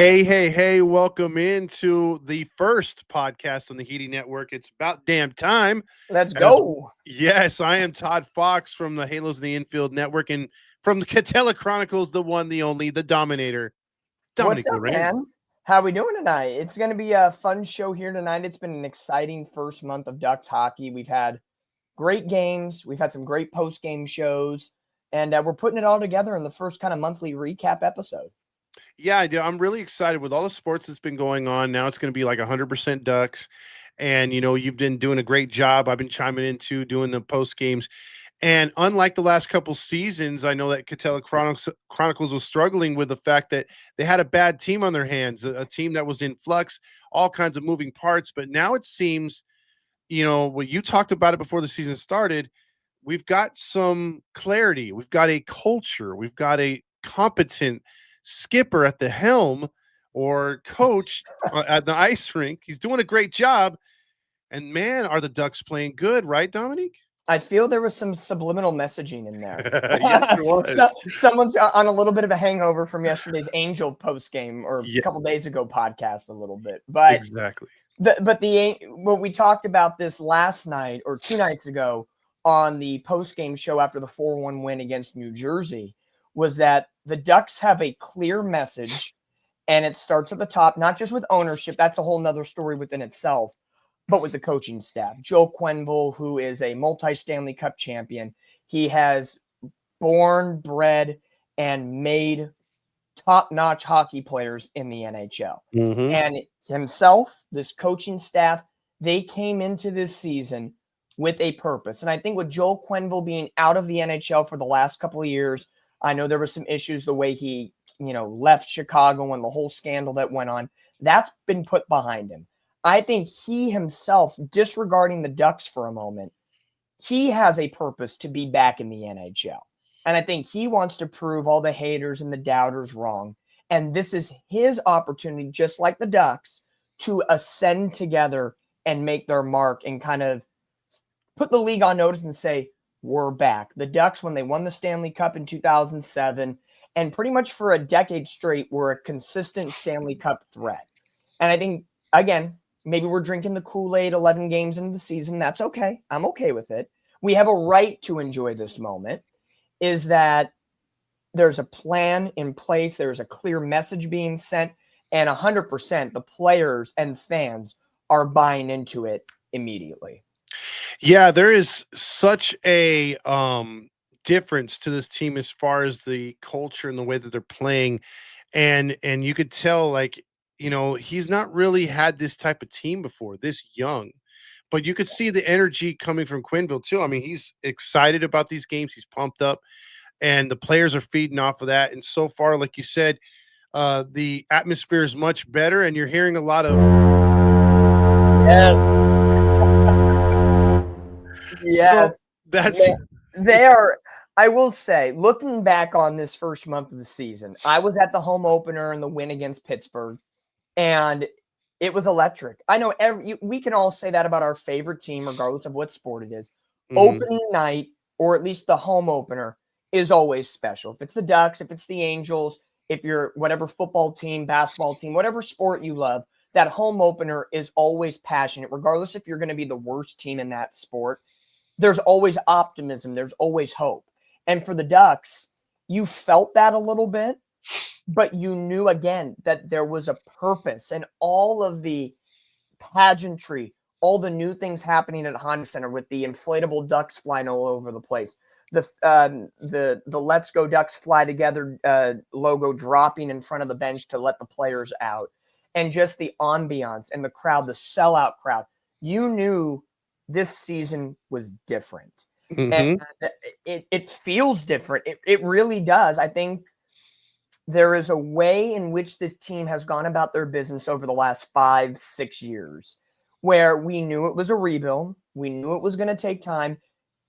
Hey, welcome into the first podcast on the HIti Network. It's about damn time. Let's As go. yes, I am Toddfox from the Halos of the Infield Network and from the Catella Chronicles, the one, the only, the Dominator, What's Dominic up, Lorenz. man? How we doing tonight? It's going to be a fun show here tonight. It's been an exciting first month of Ducks hockey. We've had great games. We've had some great post-game shows, and we're putting it all together in the first kind of monthly recap episode. Yeah, I do. I'm really excited with all the sports that's been going on. Now it's going to be like 100% Ducks. And, you've been doing a great job. I've been chiming into doing the post games. And unlike the last couple seasons, I know that Catella Chronicles was struggling with the fact that they had a bad team on their hands, a team that was in flux, all kinds of moving parts. But now it seems, what you talked about it before the season started, we've got some clarity. We've got a culture. We've got a competent skipper at the helm or coach at the ice rink. He's doing a great job. And man, are the Ducks playing good, right, Dominique? I feel there was some subliminal messaging in there. Yes, there was. Someone's on a little bit of a hangover from yesterday's Angel post game or a Yeah, couple days ago podcast a little bit, but exactly. what we talked about this last night or 2 nights ago on the post-game show after the 4-1 win against New Jersey was that the Ducks have a clear message, and it starts at the top, not just with ownership. That's a whole nother story within itself, but with the coaching staff. Joe Quenneville, who is a multi-Stanley Cup champion, he has born, bred, and made top-notch hockey players in the NHL. Mm-hmm. And himself, this coaching staff, they came into this season with a purpose. And I think with Joel Quenneville being out of the NHL for the last couple of years, I know there were some issues the way he, left Chicago and the whole scandal that went on. That's been put behind him. I think he himself, disregarding the Ducks for a moment, he has a purpose to be back in the NHL. And I think he wants to prove all the haters and the doubters wrong. And this is his opportunity, just like the Ducks, to ascend together and make their mark and kind of put the league on notice and say, we're back. The Ducks, when they won the Stanley Cup in 2007, and pretty much for a decade straight, were a consistent Stanley Cup threat. And I think, again, maybe we're drinking the Kool-Aid 11 games into the season. That's okay. I'm okay with it. We have a right to enjoy this moment. Is that there's a plan in place. There's a clear message being sent. And 100% the players and fans are buying into it immediately. Yeah, there is such a difference to this team as far as the culture and the way that they're playing. And you could tell, like, he's not really had this type of team before, this young. But you could see the energy coming from Quenneville too. I mean, he's excited about these games. He's pumped up, and the players are feeding off of that. And so far, like you said, the atmosphere is much better, and you're hearing a lot of Yes. so Yes. that's They are. I will say, looking back on this first month of the season, I was at the home opener and the win against Pittsburgh, and it was electric. I know we can all say that about our favorite team, regardless of what sport it is. Mhm. Opening night, or at least the home opener, is always special. If it's the Ducks, if it's the Angels, if you're whatever football team, basketball team, whatever sport you love, that home opener is always passionate, regardless if you're going to be the worst team in that sport. There's always optimism. There's always hope. And for the Ducks, you felt that a little bit, but you knew again that there was a purpose, and all of the pageantry, all the new things happening at Honda Center with the inflatable ducks flying all over the place, the Let's Go Ducks Fly Together logo dropping in front of the bench to let the players out, and just the ambiance and the crowd, the sellout crowd. You knew this season was different. And Mhm. it feels different. It really does. I think there is a way in which this team has gone about their business over the last 5-6 years where we knew it was a rebuild. We knew it was going to take time,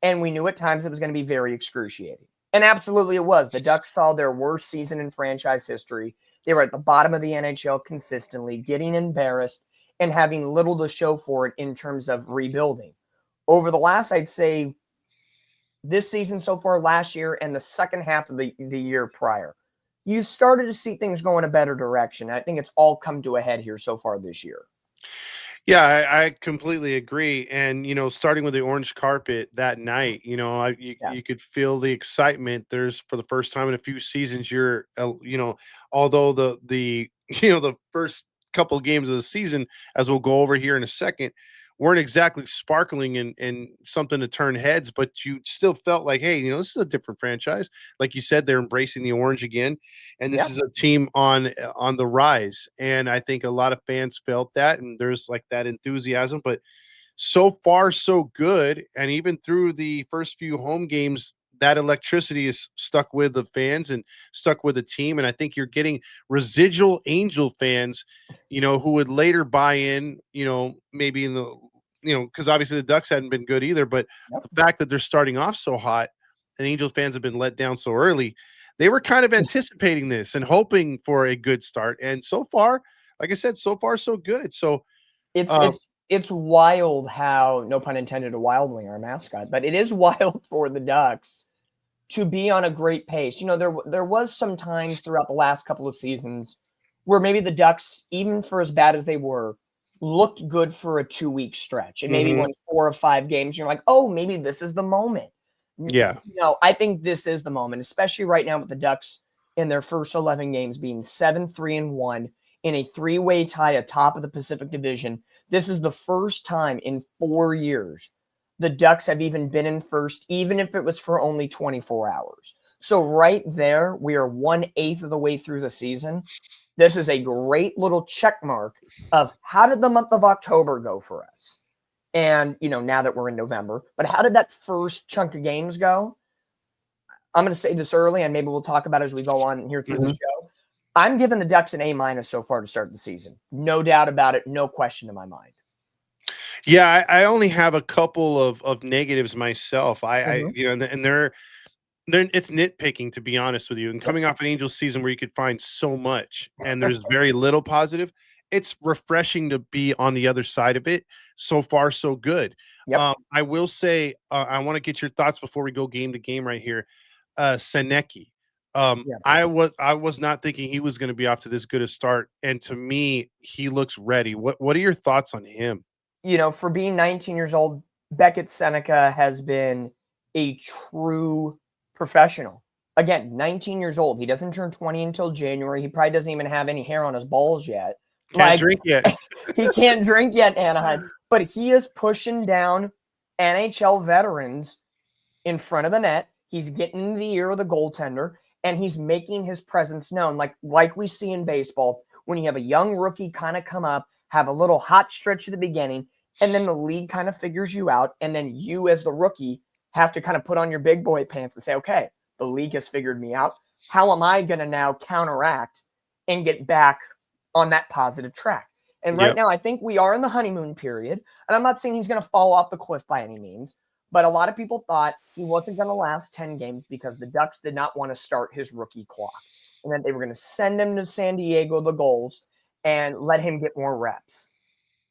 and we knew at times it was going to be very excruciating. And absolutely it was. The Ducks saw their worst season in franchise history. They were at the bottom of the NHL consistently, getting embarrassed and having little to show for it in terms of rebuilding. Over the last, I'd say, this season so far, last year, and the second half of the year prior, you started to see things go in a better direction. I think it's all come to a head here so far this year. Yeah, I completely agree. And starting with the orange carpet that night, Yeah. you could feel the excitement. There's for the first time in a few seasons, although the the first couple of games of the season, as we'll go over here in a second, weren't exactly sparkling and something to turn heads, but you still felt like, hey, this is a different franchise. Like you said, they're embracing the orange again, and this Yeah. is a team on the rise. And I think a lot of fans felt that, and there's like that enthusiasm. But so far so good, and even through the first few home games, that electricity is stuck with the fans and stuck with the team. And I think you're getting residual Angel fans, who would later buy in, maybe in the because obviously the Ducks hadn't been good either, but Yep. the fact that they're starting off so hot and Angel fans have been let down so early, they were kind of anticipating this and hoping for a good start. And so far, like I said, so far so good. So It's um, it's it's wild how, no pun intended, a Wild Wing, our mascot, but it is wild for the Ducks to be on a great pace. There was some times throughout the last couple of seasons where maybe the Ducks, even for as bad as they were, looked good for a 2-week stretch and maybe mhm, won 4 or 5 games. You're like, oh, maybe this is the moment. yeah. No, I think this is the moment, especially right now with the Ducks in their first 11 games being 7-3-1 in a three-way tie atop of the Pacific Division. This is the first time in 4 years the Ducks have even been in first, even if it was for only 24 hours. So right there, we are 1/8 of the way through the season. This is a great little check mark of how did the month of October go for us? And, now that we're in November, but how did that first chunk of games go? I'm going to say this early, and maybe we'll talk about it as we go on here through the Mhm. show. I'm giving the Ducks an A- so far to start the season. No doubt about it. No question in my mind. Yeah, I only have a couple of negatives myself. Mhm. And they're it's nitpicking, to be honest with you. And Yep. coming off an Angels season where you could find so much and there's very little positive, it's refreshing to be on the other side of it. So far, so good. Yep. I will say, I want to get your thoughts before we go game to game right here. Seneki. Yep. I was not thinking he was going to be off to this good a start, and to me, he looks ready. What are your thoughts on him? For being 19 years old, Beckett Seneca has been a true professional. Again, 19 years old. He doesn't turn 20 until January. He probably doesn't even have any hair on his balls yet. Can't Like, drink yet. he can't drink yet, Anaheim, but he is pushing down NHL veterans in front of the net. He's getting in the ear of the goaltender, and he's making his presence known, like we see in baseball when you have a young rookie kind of come up, have a little hot stretch at the beginning, and then the league kind of figures you out, and then you as the rookie have to kind of put on your big boy pants and say, okay, the league has figured me out. How am I going to now counteract and get back on that positive track? And right Yep. now, I think we are in the honeymoon period. And I'm not saying he's going to fall off the cliff by any means, but a lot of people thought he wasn't going to last 10 games because the Ducks did not want to start his rookie clock and that they were going to send him to San Diego, the Gulls, and let him get more reps.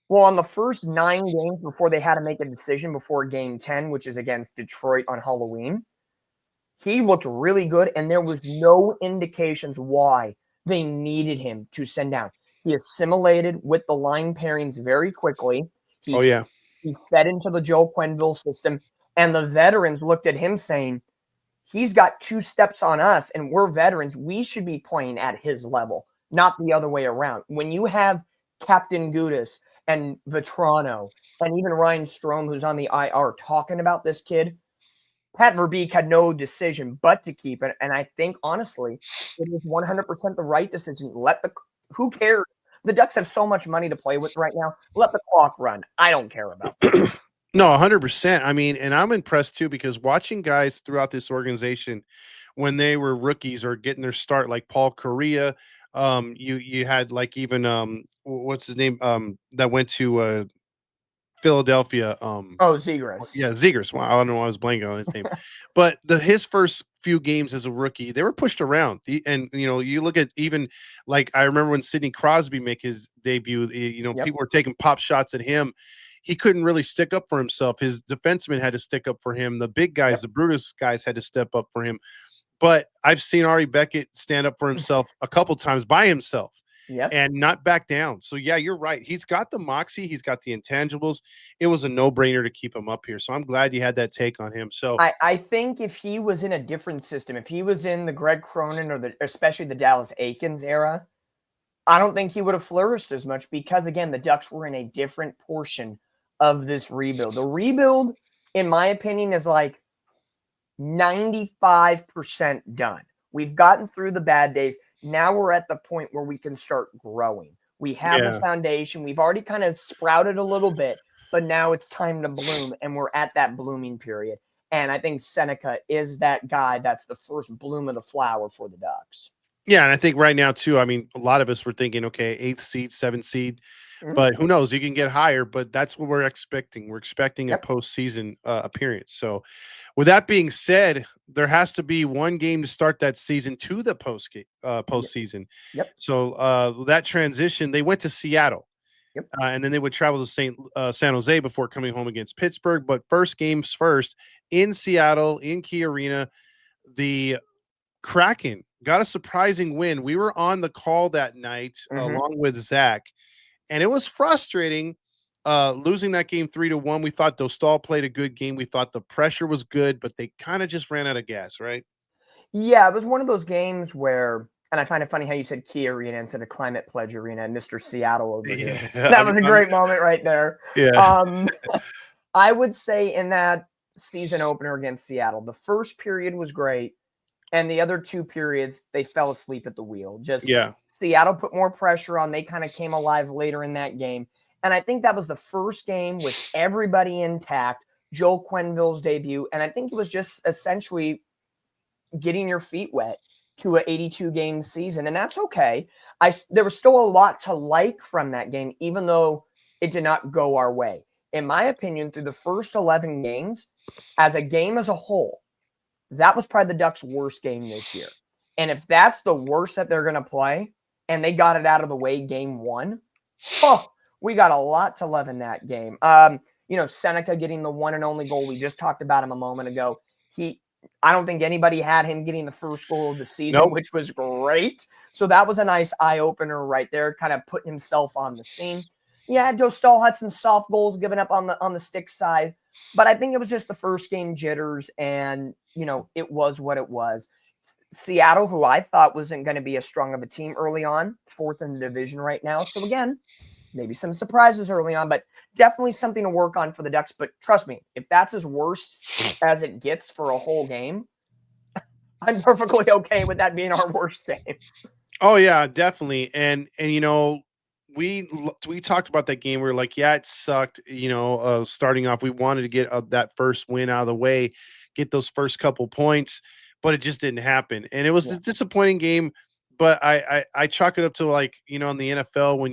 Well, on the first 9 games before they had to make a decision before game 10, which is against Detroit on Halloween, he looked really good, and there was no indications why they needed him to send down. He assimilated with the line pairings very quickly. Oh He yeah. he fed into the Joe Quenneville system, and the veterans looked at him saying, he's got 2 steps on us, and we're veterans. We should be playing at his level, not the other way around. When you have Captain Gudis and Vetrano and even Ryan Strome, who's on the IR, talking about this kid, Pat Verbeek had no decision but to keep it. And I think, honestly, it was 100% the right decision. Who cares? The Ducks have so much money to play with right now. Let the clock run. I don't care about that. No, 100%. I mean, and I'm impressed too because watching guys throughout this organization when they were rookies or getting their start, like Paul Correa, you had like even what's his name that went to Philadelphia. Oh, Zegras. Yeah, Zegers. Wow, I don't know why I was blanking on his name, but his first few games as a rookie, they were pushed around. And you look at even like I remember when Sidney Crosby make his debut. Yep. People were taking pop shots at him. He couldn't really stick up for himself. His defensemen had to stick up for him. The big guys, Yep. the Brutus guys, had to step up for him. But I've seen Ari Beckett stand up for himself a couple times by himself Yep. and not back down. So yeah, you're right. He's got the moxie, he's got the intangibles. It was a no-brainer to keep him up here. So I'm glad you had that take on him. So I think if he was in a different system, if he was in the Greg Cronin or especially the Dallas Aikens era, I don't think he would have flourished as much because, again, the Ducks were in a different portion of this rebuild. The rebuild, in my opinion, is like 95% done. We've gotten through the bad days. Now we're at the point where we can start growing. We have a yeah. foundation. We've already kind of sprouted a little bit, but now it's time to bloom, and we're at that blooming period. And I think Seneca is that guy that's the first bloom of the flower for the Ducks. Yeah, and I think right now too, I mean, a lot of us were thinking, okay, eighth seed, seventh seed, Mhm. but who knows? You can get higher, but that's what we're expecting. We're expecting a Yep. postseason appearance. So, with that being said, there has to be one game to start that season to the Yep. postseason. Yep. So that transition, they went to Seattle, Yep. and then they would travel to San Jose before coming home against Pittsburgh. But first games first in Seattle in Key Arena, the Kraken got a surprising win. We were on the call that night Mm-hmm. along with Zach, and it was frustrating losing that game 3-1. We thought Dostal played a good game. We thought the pressure was good, but they kind of just ran out of gas, right? Yeah, it was one of those games where, and I find it funny how you said Key Arena instead of Climate Pledge Arena and Mr. Seattle over here. Yeah, That was a great moment right there. yeah, Um, I would say in that season opener against Seattle, the first period was great, and the other two periods they fell asleep at the wheel. Just yeah, Seattle put more pressure on. They kind of came alive later in that game, and I think that was the first game with everybody intact. Joel Quenneville's debut, and I think it was just essentially getting your feet wet to an 82 game season, and that's okay. There was still a lot to like from that game, even though it did not go our way. In my opinion, through the first 11 games, as a game as a whole, that was probably the Ducks' worst game this year. And if that's the worst that they're going to play, and they got it out of the way game one, oh, we got a lot to love in that game. Seneca getting the one and only goal. We just talked about him a moment ago. I don't think anybody had him getting the first goal of the season, nope, which was great. So that was a nice eye opener right there, kind of putting himself on the scene. Yeah, Dostal had some soft goals given up on the stick side, but I think it was just the first game jitters, and it was what it was. Seattle, who I thought wasn't going to be as strong of a team early on, fourth in the division right now. So again, maybe some surprises early on, but definitely something to work on for the Ducks. But trust me, if that's as worst as it gets for a whole game, I'm perfectly okay with that being our worst game. oh yeah, definitely. And we talked about that game. We were like, yeah, it sucked. Starting off, we wanted to get that first win out of the way, get those first couple points, but it just didn't happen. And it was Yeah. a disappointing game. But I chalk it up to, like, in the NFL, when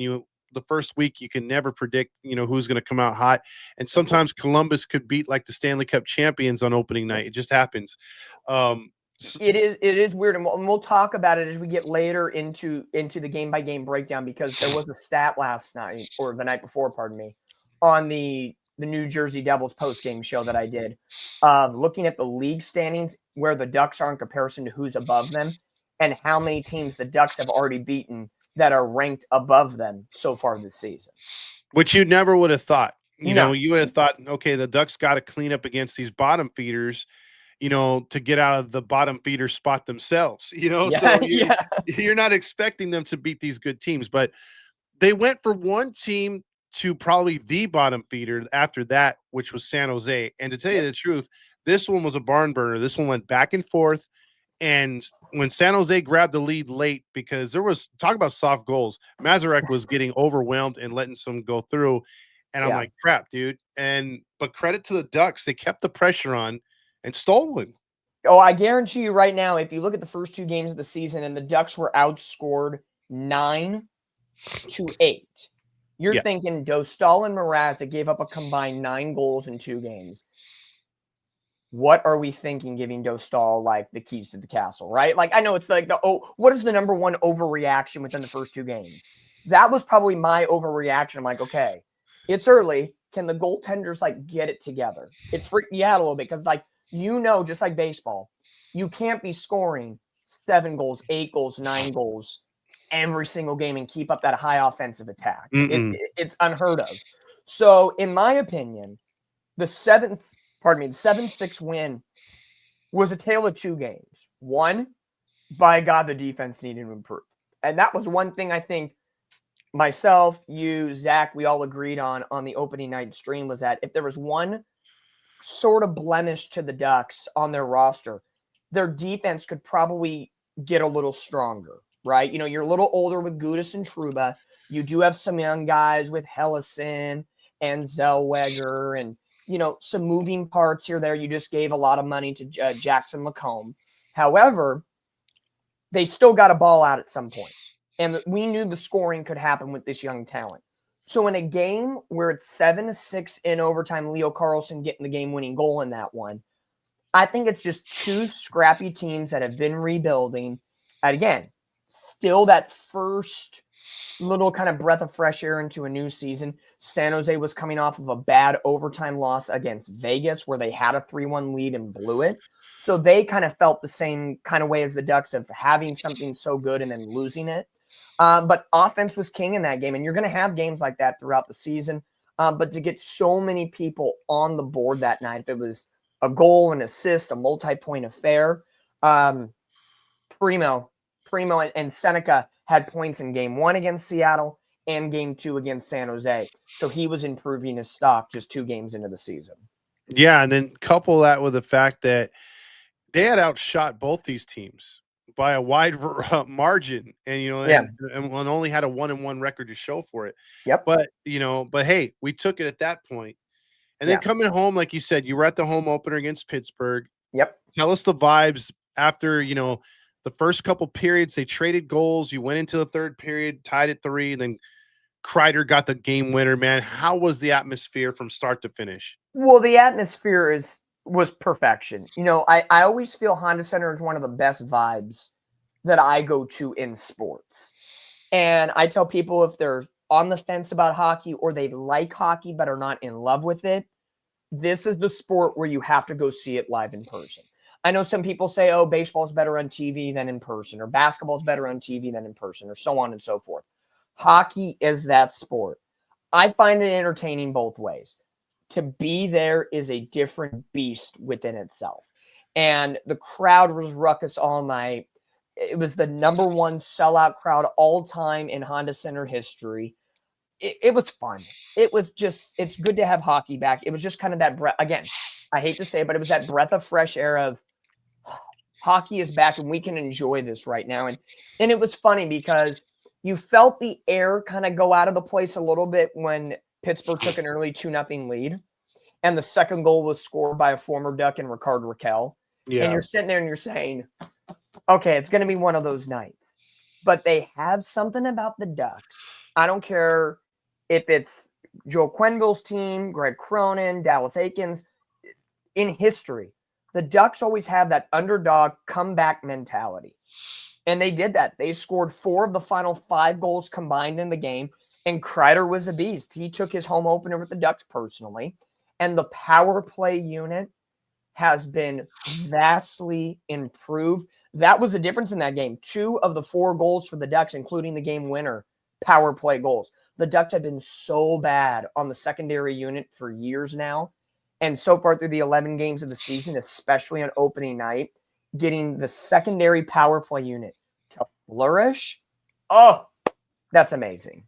the first week you can never predict who's going to come out hot, and That's right. sometimes Columbus could beat like the Stanley Cup champions on opening Yep. night. It just happens. Um, It is weird, and we'll talk about it as we get later into the game by game breakdown, because there was a stat last night, or the night before, pardon me, on the New Jersey Devils post game show that I did, of looking at the league standings, where the Ducks are in comparison to who's above them, and how many teams the Ducks have already beaten that are ranked above them so far this season. Which you never would have thought. No. You would have thought, okay, the Ducks got to clean up against these bottom feeders, to get out of the bottom feeder spot themselves. Yeah, So yeah. you're not expecting them to beat these good teams, but they went for one team to probably the bottom feeder after that, which was San Jose. And to tell you Yep. the truth, this one was a barn burner. This one went back and forth. And when San Jose grabbed the lead late, because there was talk about soft goals, Mazarek was getting overwhelmed and letting some go through. And I'm Yeah. like, crap, dude. But credit to the Ducks, they kept the pressure on and stole one. Oh, I guarantee you right now, if you look at the first two games of the season and the Ducks were outscored 9-8, you're Yeah. thinking Dostal and Mrazek gave up a combined 9 goals in 2 games. What are we thinking, giving Dostal like the keys to the castle, right? Like, I know it's like what is the number one overreaction within the first 2 games? That was probably my overreaction. I'm like, okay, it's early. Can the goaltenders like get it together? It freaked me out a little bit because, like, just like baseball, You can't be scoring 7 goals, 8 goals, 9 goals every single game and keep up that high offensive attack. It's unheard of. So, in my opinion, the 7-6 win was a tale of two games. One, by God, the defense needed to improve. And that was one thing I think myself, you, Zach, we all agreed on the opening night stream, was that if there was one sort of blemish to the Ducks on their roster, their defense could probably get a little stronger, right? You know, you're a little older with Gudis and Truba. You do have some young guys with Hellison and Zellweger and, you know, some moving parts here there. You just gave a lot of money to Jackson Lacombe. However, they still got a ball out at some point. And we knew the scoring could happen with this young talent. So in a game where it's 7-6 in overtime, Leo Carlson getting the game-winning goal in that one, I think it's just two scrappy teams that have been rebuilding. And again, still that first little kind of breath of fresh air into a new season. San Jose was coming off of a bad overtime loss against Vegas where they had a 3-1 lead and blew it. So they kind of felt the same kind of way as the Ducks of having something so good and then losing it. But offense was king in that game, and you're going to have games like that throughout the season. But to get so many people on the board that night, if it was a goal, an assist, a multi-point affair, Primo and Seneca had points in game 1 against Seattle and game 2 against San Jose. So he was improving his stock just 2 games into the season. Yeah, and then couple that with the fact that they had outshot both these teams by a wide margin, and and only had a 1-1 record to show for it. Yep. But hey, we took it at that point. And then coming home, like you said, you were at the home opener against Pittsburgh. Yep. Tell us the vibes after the first couple periods. They traded goals. You went into the third period, tied at 3, and then Kreider got the game winner. Man, how was the atmosphere from start to finish? Well, the atmosphere was perfection. I always feel Honda Center is one of the best vibes that I go to in sports. And I tell people if they're on the fence about hockey or they like hockey but are not in love with it, this is the sport where you have to go see it live in person. I know some people say, oh, baseball's better on TV than in person, or basketball's better on TV than in person, or so on and so forth. Hockey is that sport. I find it entertaining both ways. To be there is a different beast within itself. And the crowd was ruckus all night. It was the number 1 sellout crowd all time in Honda Center history. It was fun. It's good to have hockey back. It was just kind of that breath. Again, I hate to say it, but it was that breath of fresh air of hockey is back and we can enjoy this right now. And it was funny because you felt the air kind of go out of the place a little bit when Pittsburgh took an early 2-0 lead. And the second goal was scored by a former Duck and Ricard Raquel. Yeah. And you're sitting there and you're saying, okay, it's going to be one of those nights. But they have something about the Ducks. I don't care if it's Joe Quenneville's team, Greg Cronin, Dallas Aikens. In history, the Ducks always have that underdog comeback mentality. And they did that. They scored 4 of the final 5 goals combined in the game. And Kreider was a beast. He took his home opener with the Ducks personally. And the power play unit has been vastly improved. That was the difference in that game. 2 of the 4 goals for the Ducks, including the game winner, power play goals. The Ducks have been so bad on the secondary unit for years now. And so far through the 11 games of the season, especially on opening night, getting the secondary power play unit to flourish, oh, that's amazing.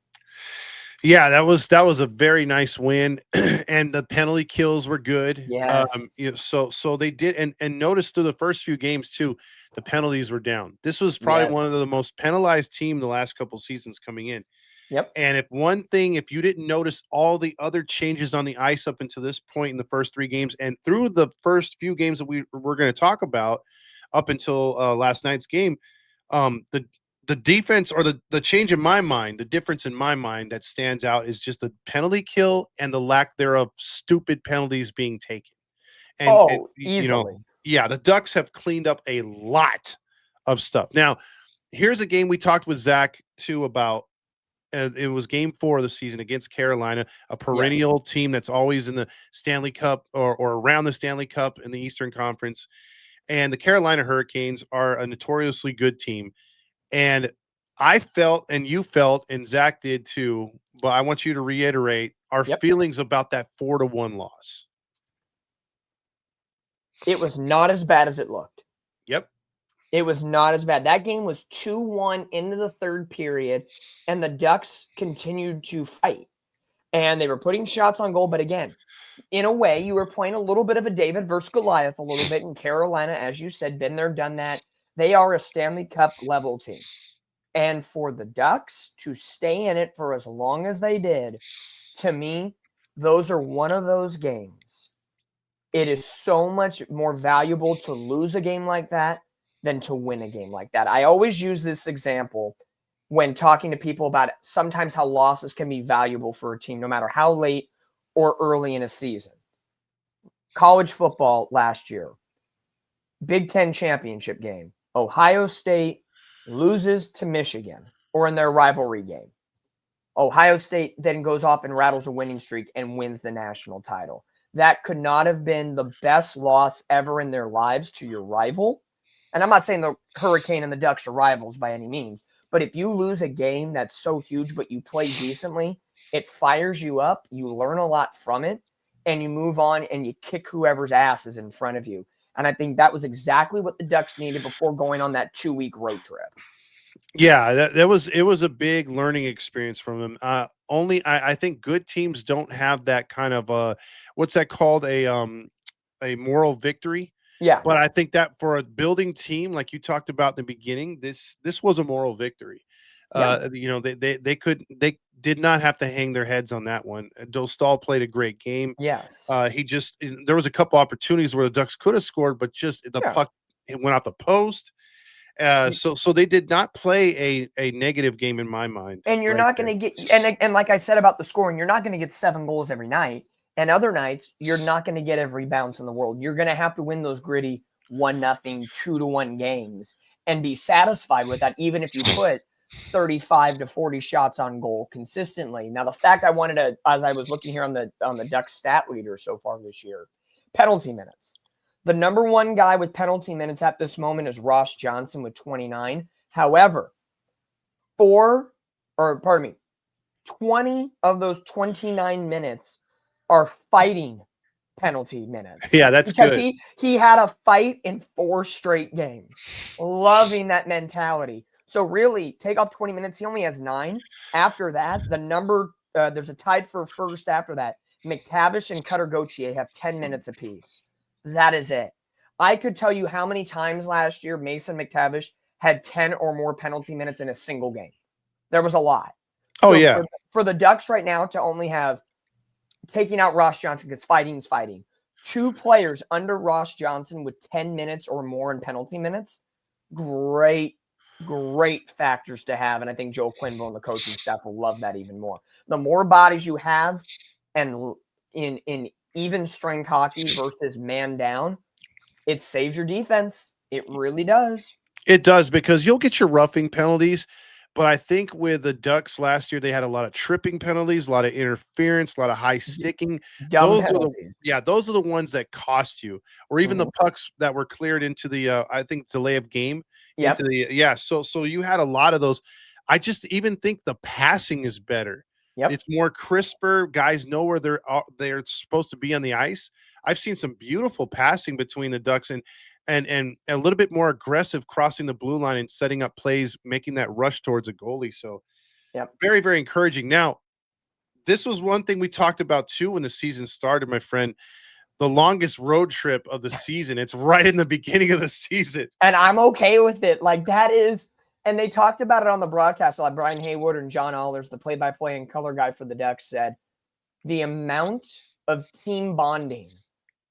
Yeah, that was a very nice win, and the penalty kills were good. Yes. So they did, and notice through the first few games too, the penalties were down. This was probably one of the most penalized team the last couple seasons coming in. Yep. And if you didn't notice all the other changes on the ice up until this point in the first 3 games, and through the first few games that we're going to talk about up until last night's game, the defense, or the change in my mind, the difference in my mind that stands out is just the penalty kill and the lack thereof stupid penalties being taken. And easily. The Ducks have cleaned up a lot of stuff. Now, here's a game we talked with Zach too about. It was game 4 of the season against Carolina, a perennial team that's always in the Stanley Cup or around the Stanley Cup in the Eastern Conference. and the Carolina Hurricanes are a notoriously good team. And I felt, and you felt, and Zach did too. But I want you to reiterate our Yep. feelings about that 4-1 loss. It was not as bad as it looked. Yep. It was not as bad. That game was 2-1 into the third period, and the Ducks continued to fight. And they were putting shots on goal. But again, in a way, you were playing a little bit of a David versus Goliath a little bit in Carolina. As you said, been there, done that. They are a Stanley Cup level team. And for the Ducks to stay in it for as long as they did, to me, those are one of those games. It is so much more valuable to lose a game like that than to win a game like that. I always use this example when talking to people about sometimes how losses can be valuable for a team, no matter how late or early in a season. College football last year, Big Ten championship game. Ohio State loses to Michigan, or in their rivalry game. Ohio State then goes off and rattles a winning streak and wins the national title. That could not have been the best loss ever in their lives to your rival. And I'm not saying the Hurricane and the Ducks are rivals by any means, but if you lose a game that's so huge but you play decently, it fires you up, you learn a lot from it, and you move on and you kick whoever's ass is in front of you. And I think that was exactly what the Ducks needed before going on that 2-week road trip. Yeah, it was a big learning experience from them. Only I think good teams don't have that kind of what's that called, a moral victory. Yeah. But I think that for a building team, like you talked about in the beginning, this was a moral victory. Yeah. They did not have to hang their heads on that one. Dostal played a great game. Yes. There was a couple opportunities where the Ducks could have scored, but just the Yeah. puck, it went out the post. So they did not play a negative game in my mind. And you're Right not there. going to get, and like I said about the scoring, you're not going to get 7 goals every night. And other nights, you're not going to get every bounce in the world. You're going to have to win those gritty 1-0, 2-1 games and be satisfied with that, even if you put 35 to 40 shots on goal consistently. Now, the fact I wanted to, as I was looking here on the Ducks stat leader so far this year, penalty minutes. The number one guy with penalty minutes at this moment is Ross Johnson with 29. However, 20 of those 29 minutes are fighting penalty minutes. Yeah, that's because good. he had a fight in 4 straight games. Loving that mentality. So really, take off 20 minutes. He only has 9. After that, the number there's a tied for first after that. McTavish and Cutter Gauthier have 10 minutes apiece. That is it. I could tell you how many times last year Mason McTavish had 10 or more penalty minutes in a single game. There was a lot. Oh, yeah. For the Ducks right now to only have, taking out Ross Johnson because fighting's fighting, 2 players under Ross Johnson with 10 minutes or more in penalty minutes, great factors to have. And I think Joe Quenneville and the coaching staff will love that even more. The more bodies you have, and in even strength hockey versus man down, it saves your defense. It really does. It does, because you'll get your roughing penalties, but I think with the Ducks last year, they had a lot of tripping penalties, a lot of interference, a lot of high sticking. Dumb Those are the penalties. those are the ones that cost you, or even the pucks that were cleared into the I think delay of game into Yep. the So you had a lot of those. I just even think the passing is better. Yep. It's more crisper. Guys know where they're supposed to be on the ice. I've seen some beautiful passing between the Ducks and a little bit more aggressive crossing the blue line and setting up plays, making that rush towards a goalie. So Yep. very, very encouraging. Now, this was one thing we talked about too when the season started, my friend. The longest road trip of the season. It's right in the beginning of the season. And I'm okay with it. Like, that is, and they talked about it on the broadcast. Like Brian Hayward and John Allers, the play-by-play and color guy for the Ducks, said the amount of team bonding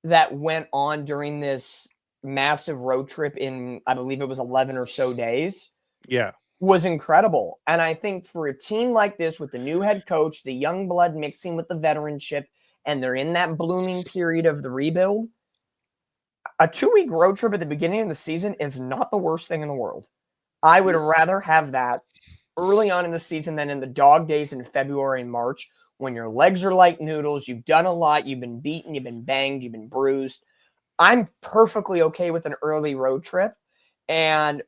that went on during this massive road trip in, I believe it was 11 or so days, Yeah, was incredible. And I think for a team like this with the new head coach, the young blood mixing with the veteranship, and they're in that blooming period of the rebuild, a 2-week road trip at the beginning of the season is not the worst thing in the world. I would rather have that early on in the season than in the dog days in February and March when your legs are like noodles. You've done a lot. You've been beaten. You've been banged. You've been bruised. I'm perfectly okay with an early road trip. And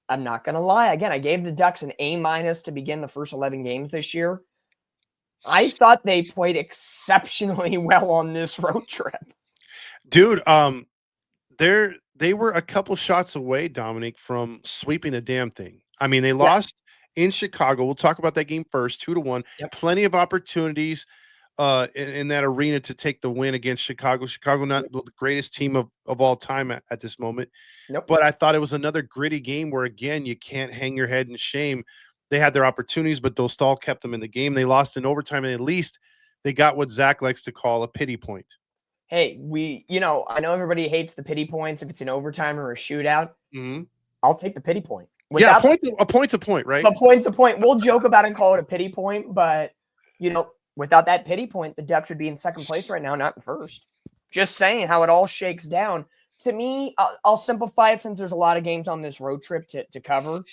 I'm not going to lie. Again, I gave the Ducks an A- to begin the first 11 games this year. I thought they played exceptionally well on this road trip. Dude, they were a couple shots away, Dominic, from sweeping the damn thing. I mean, they Yeah. lost in Chicago. We'll talk about that game first, 2-1. Yep. Plenty of opportunities in that arena to take the win against Chicago. Chicago, not the greatest team of all time at this moment. Nope. But I thought it was another gritty game where, again, you can't hang your head in shame. They had their opportunities, but Dostal kept them in the game. They lost in overtime, and at least they got what Zach likes to call a pity point. Hey, I know everybody hates the pity points if it's an overtime or a shootout. Mm-hmm. I'll take the pity point. Yeah, Without a point to point, right? the point's a point. We'll joke about it and call it a pity point, but without that pity point, the Ducks would be in second place right now, not in first. Just saying how it all shakes down. To me, I'll simplify it since there's a lot of games on this road trip to cover.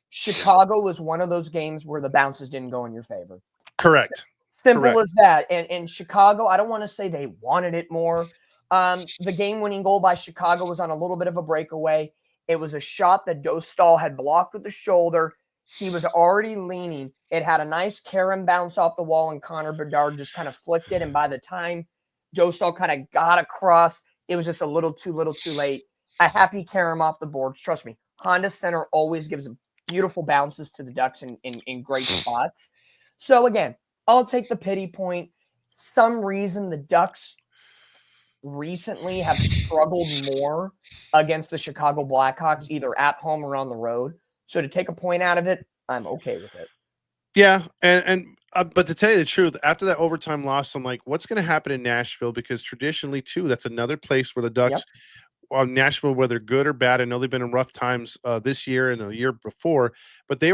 Chicago was one of those games where the bounces didn't go in your favor. Correct. Simple Correct. as that. And Chicago, I don't want to say they wanted it more. The game-winning goal by Chicago was on a little bit of a breakaway. It was a shot that Dostal had blocked with the shoulder. He was already leaning. It had a nice Karen bounce off the wall, and Connor Bedard just kind of flicked it. And by the time Dostal kind of got across, it was just a little too late. A happy Karen off the boards. Trust me, Honda Center always gives beautiful bounces to the Ducks in great spots. So again, I'll take the pity point. Some reason the Ducks recently have struggled more against the Chicago Blackhawks, either at home or on the road. So to take a point out of it, I'm okay with it. Yeah, but to tell you the truth, after that overtime loss, I'm like, what's going to happen in Nashville? Because traditionally, too, that's another place where the Yep. Ducks, Nashville, whether good or bad, I know they've been in rough times this year and the year before, but they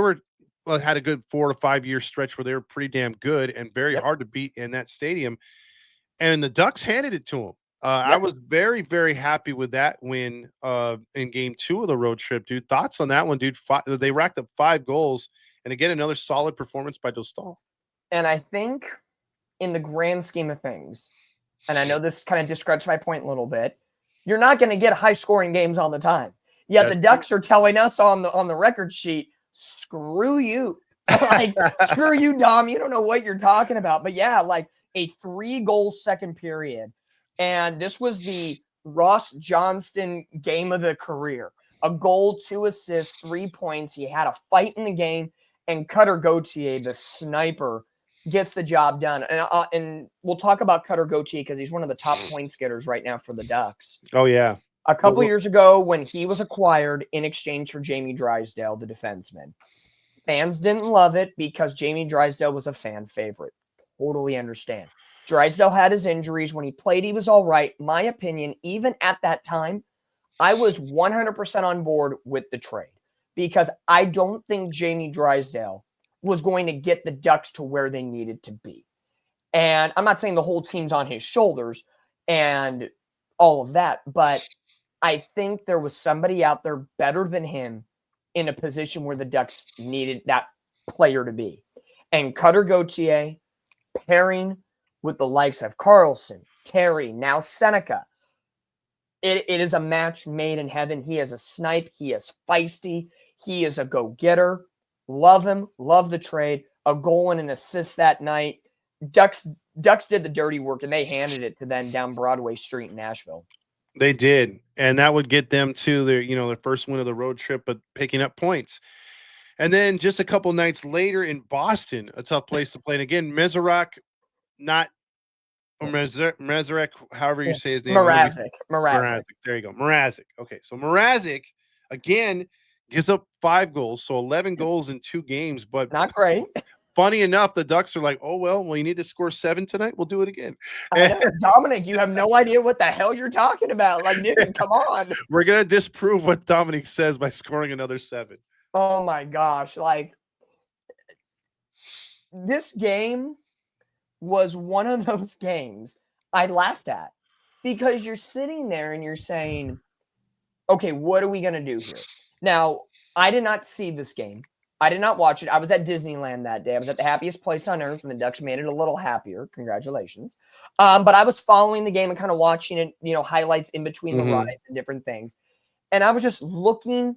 had a good 4 to 5 year stretch where they were pretty damn good and very Yep. hard to beat in that stadium. And the Ducks handed it to them. I Yep. was very, very happy with that win in game 2 of the road trip, dude. Thoughts on that one, dude? They racked up 5 goals. And again, another solid performance by Dostal. And I think in the grand scheme of things, and I know this kind of discredits my point a little bit, you're not going to get high scoring games all the time. Yet the Ducks are telling us on the record sheet, screw you. Like, screw you, Dom. You don't know what you're talking about. But yeah, like a 3-goal second period. And this was the Ross Johnston game of the career. A goal, 2 assists, 3 points. He had a fight in the game. And Cutter Gauthier, the sniper, gets the job done. And we'll talk about Cutter Gauthier because he's one of the top points getters right now for the Ducks. Oh, yeah. A couple years ago, when he was acquired in exchange for Jamie Drysdale, the defenseman, fans didn't love it because Jamie Drysdale was a fan favorite. Totally understand. Drysdale had his injuries. When he played, he was all right. My opinion, even at that time, I was 100% on board with the trade because I don't think Jamie Drysdale was going to get the Ducks to where they needed to be. And I'm not saying the whole team's on his shoulders and all of that, but I think there was somebody out there better than him in a position where the Ducks needed that player to be. And Cutter Gauthier pairing with the likes of Carlson, Terry, now Seneca, it is a match made in heaven. He is a snipe. He is feisty. He is a go-getter. Love him. Love the trade. A goal and an assist that night. Ducks did the dirty work, and they handed it to them down Broadway Street in Nashville. They did, and that would get them to their first win of the road trip, but picking up points. And then just a couple nights later in Boston, a tough place to play. And again, Meserak, not Meserak, however you say his name. Mrazek. There you go. Mrazek. Okay, so Mrazek again gives up 5 goals, so 11 goals in 2 games. But not great. Funny enough, the Ducks are like, oh, well, you need to score 7 tonight. We'll do it again. Dominic, you have no idea what the hell you're talking about. Like, dude, come on. We're going to disprove what Dominic says by scoring another 7. Oh, my gosh. Like, this game was one of those games I laughed at because you're sitting there and you're saying, okay, what are we going to do here? Now, I did not see this game. I did not watch it. I was at Disneyland that day. I was at the happiest place on earth, and the Ducks made it a little happier. Congratulations. But I was following the game and kind of watching it, highlights in between the rides and different things. And I was just looking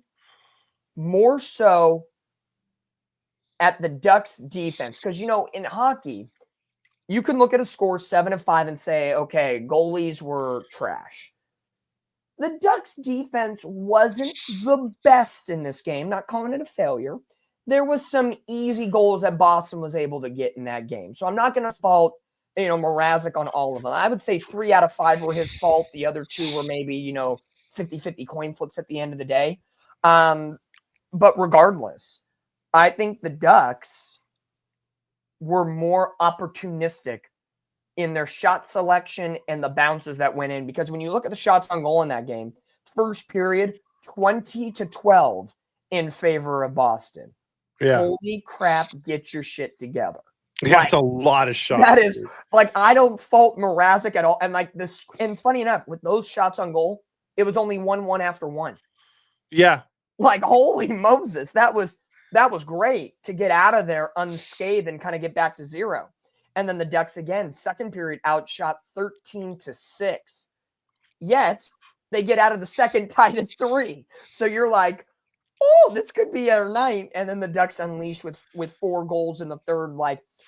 more so at the Ducks defense. Because, in hockey, you can look at a score 7-5 and say, okay, goalies were trash. The Ducks defense wasn't the best in this game, not calling it a failure. There was some easy goals that Boston was able to get in that game. So I'm not going to fault, Mrazek on all of them. I would say 3 out of 5 were his fault. The other 2 were maybe, 50-50 coin flips at the end of the day. But regardless, I think the Ducks were more opportunistic in their shot selection and the bounces that went in. Because when you look at the shots on goal in that game, first period, 20-12 in favor of Boston. Yeah. Holy crap, get your shit together. That's a lot of shots. That is, I don't fault Mrazek at all. And this, and funny enough, with those shots on goal, it was only 1-1 after 1. Yeah. Holy Moses, that was great to get out of there unscathed and kind of get back to 0. And then the Ducks again, second period, outshot 13-6. Yet they get out of the second tied at 3. So you're like, oh, this could be our night. And then the Ducks unleashed with 4 goals in the third.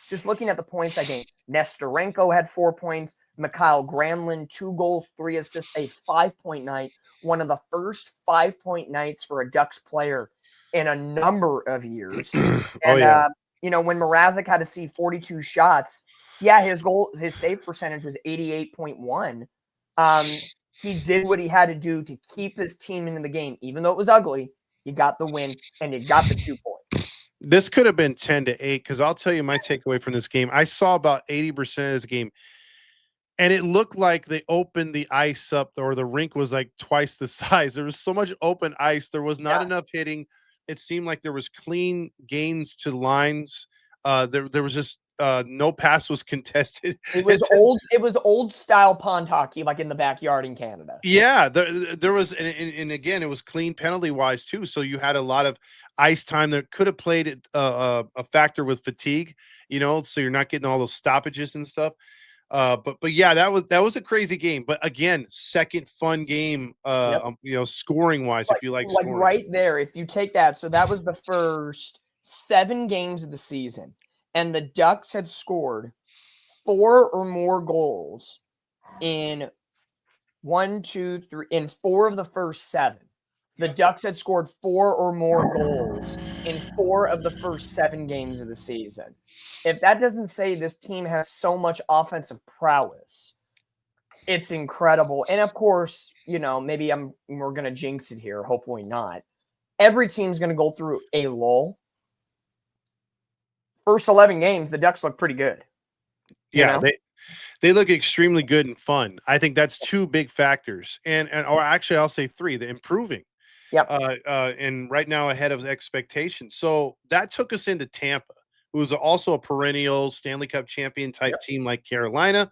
Just looking at the points that game, Nestorenko had 4 points. Mikhail Granlund, 2 goals, 3 assists, a 5-point night. One of the first 5-point nights for a Ducks player in a number of years. And, when Mrazek had to see 42 shots, his save percentage was 88.1. He did what he had to do to keep his team into the game. Even though it was ugly, he got the win and he got the 2 points. This could have been 10-8 because I'll tell you my takeaway from this game. I saw about 80% of this game, and it looked like they opened the ice up, or the rink was like twice the size. There was so much open ice. There was not enough hitting. It seemed like there was clean gains to lines. There was just no pass was contested. It was old style pond hockey, like in the backyard in Canada. Yeah, there was, and again, it was clean penalty wise too. So you had a lot of ice time that could have played a factor with fatigue, so you're not getting all those stoppages and stuff. But yeah, that was a crazy game. But again, second fun game, scoring wise, if you like scoring. Right there, if you take that, so that was the first 7 games of the season, and the Ducks had scored 4 or more goals in 1, 2, 3, in 4 of the first 7. The Ducks had scored 4 or more goals in 4 of the first 7 games of the season. If that doesn't say this team has so much offensive prowess, it's incredible. And of course, maybe we're going to jinx it here. Hopefully not. Every team's going to go through a lull. First 11 games, the Ducks look pretty good. Yeah, they look extremely good and fun. I think that's 2 big factors. Or actually I'll say 3, the improving. Yep. And right now ahead of expectations. So that took us into Tampa, who is also a perennial Stanley Cup champion type team like Carolina.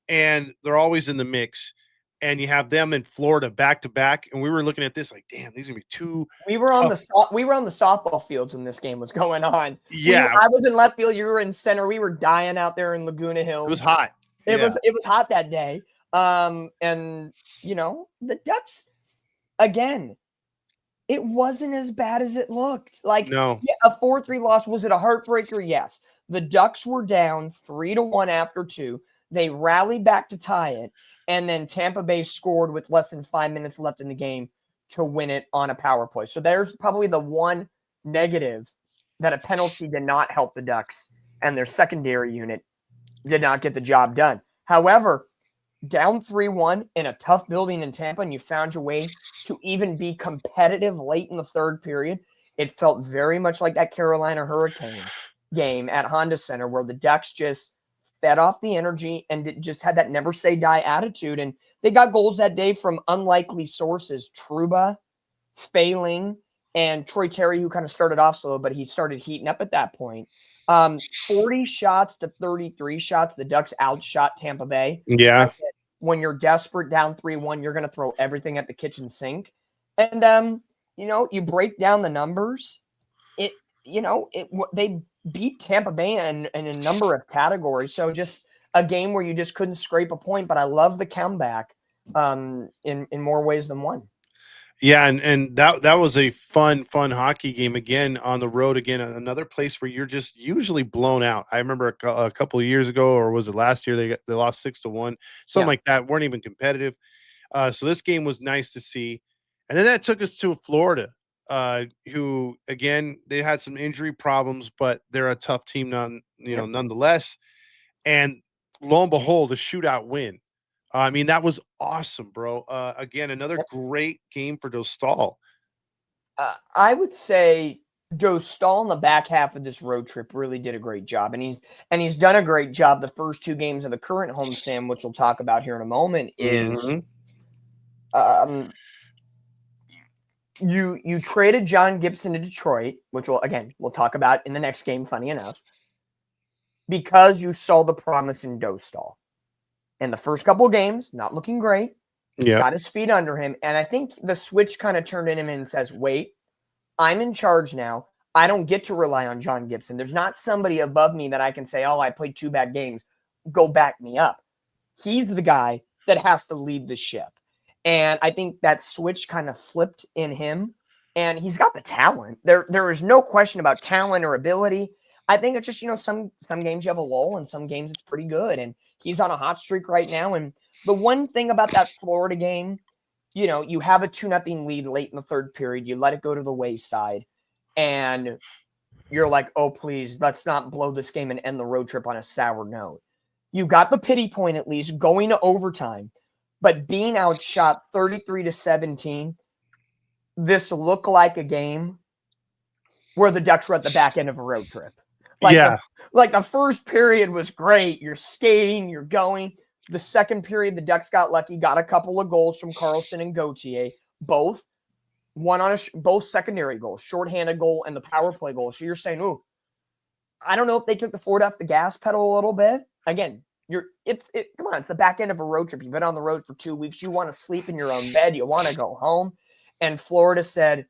And they're always in the mix. And you have them in Florida back to back. And we were looking at this like, damn, these are gonna be 2. We were on the softball fields when this game was going on. Yeah, I was in left field. You were in center. We were dying out there in Laguna Hills. It was hot. It was hot that day. And the Ducks, again, it wasn't as bad as it looked. No. A 4-3 loss. Was it a heartbreaker? Yes. The Ducks were down 3-1 after 2. They rallied back to tie it, and then Tampa Bay scored with less than 5 minutes left in the game to win it on a power play. So there's probably the one negative, that a penalty did not help the Ducks, and their secondary unit did not get the job done. However, down 3-1 in a tough building in Tampa, and you found your way to even be competitive late in the third period. It felt very much like that Carolina Hurricane game at Honda Center, where the Ducks just fed off the energy and just had that never say die attitude. And they got goals that day from unlikely sources: Trouba, Failing, and Troy Terry, who kind of started off slow, but he started heating up at that point. 40 shots to 33 shots. The Ducks outshot Tampa Bay. Yeah. When you're desperate, down 3-1, you're going to throw everything at the kitchen sink. And, you break down the numbers. they beat Tampa Bay in a number of categories. So just a game where you just couldn't scrape a point. But I love the comeback in more ways than one. Yeah, and that was a fun hockey game again on the road again, another place where you're just usually blown out. I remember a couple of years ago, or was it last year? They lost 6-1, something Yeah. like that. Weren't even competitive. So this game was nice to see, and then that took us to Florida, who again they had some injury problems, but they're a tough team, Yep. nonetheless. And lo and behold, a shootout win. I mean, that was awesome, bro. Again, another Yep. great game for Dostal. I would say Joe Stahl in the back half of this road trip really did a great job, and he's done a great job the first two games of the current homestand, which we'll talk about here in a moment. Is Mhm. um, you traded John Gibson to Detroit, which we'll talk about in the next game. Funny enough, because you saw the promise in Dostal. In the first couple of games, not looking great, Yep. got his feet under him, and I think the switch kind of turned in him and says, "Wait, I'm in charge now. I don't get to rely on John Gibson. There's not somebody above me that I can say, oh, I played 2 bad games. Go back me up." He's the guy that has to lead the ship. And I think that switch kind of flipped in him. And he's got the talent. There is no question about talent or ability. I think it's just, some games you have a lull and some games it's pretty good. And he's on a hot streak right now. And the one thing about that Florida game, you have a 2-0 lead late in the third period. You let it go to the wayside. And you're like, oh, please, let's not blow this game and end the road trip on a sour note. You got the pity point at least going to overtime, but being outshot 33-17, this looked like a game where the Ducks were at the back end of a road trip. Like the Yeah. like the first period was great. You're skating, you're going. The second period, the Ducks got lucky, got a couple of goals from Carlson and Gauthier, both both secondary goals, shorthanded goal and the power play goal. So you're saying, ooh, I don't know if they took the foot off the gas pedal a little bit. Again, come on, it's the back end of a road trip. You've been on the road for 2 weeks. You want to sleep in your own bed. You want to go home. And Florida said,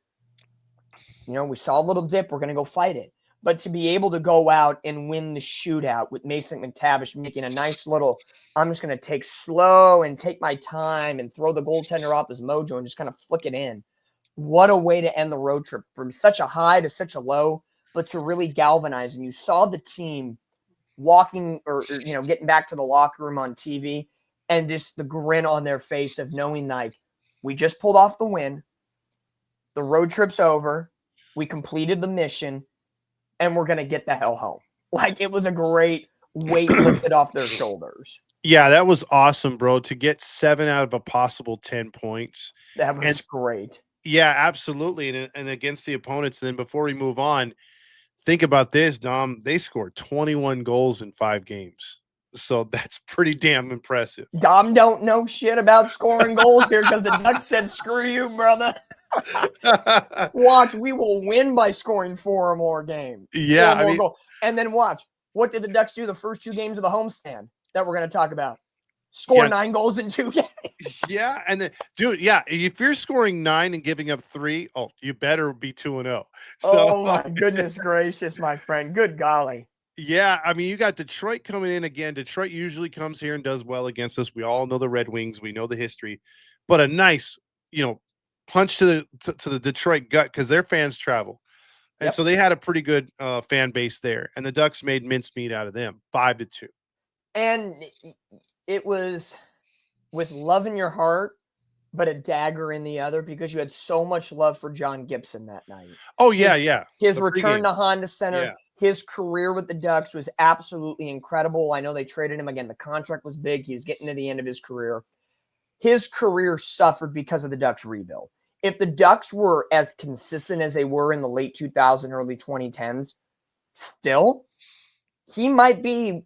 we saw a little dip. We're going to go fight it. But to be able to go out and win the shootout with Mason McTavish making a nice little, I'm just going to take slow and take my time and throw the goaltender off his mojo and just kind of flick it in. What a way to end the road trip from such a high to such a low, but to really galvanize. And you saw the team walking or getting back to the locker room on TV and just the grin on their face of knowing like we just pulled off the win. The road trip's over. We completed the mission and we're going to get the hell home. Like it was a great weight lifted off their shoulders. Yeah, that was awesome, bro, to get 7 out of a possible 10 points. That And was great. yeah, absolutely. And against the opponents. And then before we move on, think about this, Dom. They scored 21 goals in 5 games. So that's pretty damn impressive. Dom don't know shit about scoring goals here because the Ducks said, screw you, brother. Watch, we will win by scoring 4 or more games. Yeah, 4 I more mean, goals. And then watch, what did the Ducks do the first 2 games of the homestand that we're going to talk about? Score yeah, 9 goals in 2 games. yeah, and then, dude, yeah, if you're scoring 9 and giving up 3, oh, you better be 2-0. So, Oh my goodness gracious, my friend. Good golly. yeah, I mean, you got Detroit coming in again. Detroit usually comes here and does well against us. We all know the Red Wings. We know the history, but a nice, punch to the Detroit gut because their fans travel, and Yep. so they had a pretty good fan base there. And the Ducks made mincemeat out of them, 5-2. And it was with love in your heart, but a dagger in the other because you had so much love for John Gibson that night. Oh His, yeah, yeah. his The return pregame, to Honda Center, yeah, his career with the Ducks was absolutely incredible. I know they traded him again. The contract was big. He's getting to the end of his career. His career suffered because of the Ducks rebuild. If the Ducks were as consistent as they were in the late 2000s, early 2010s, still, he might be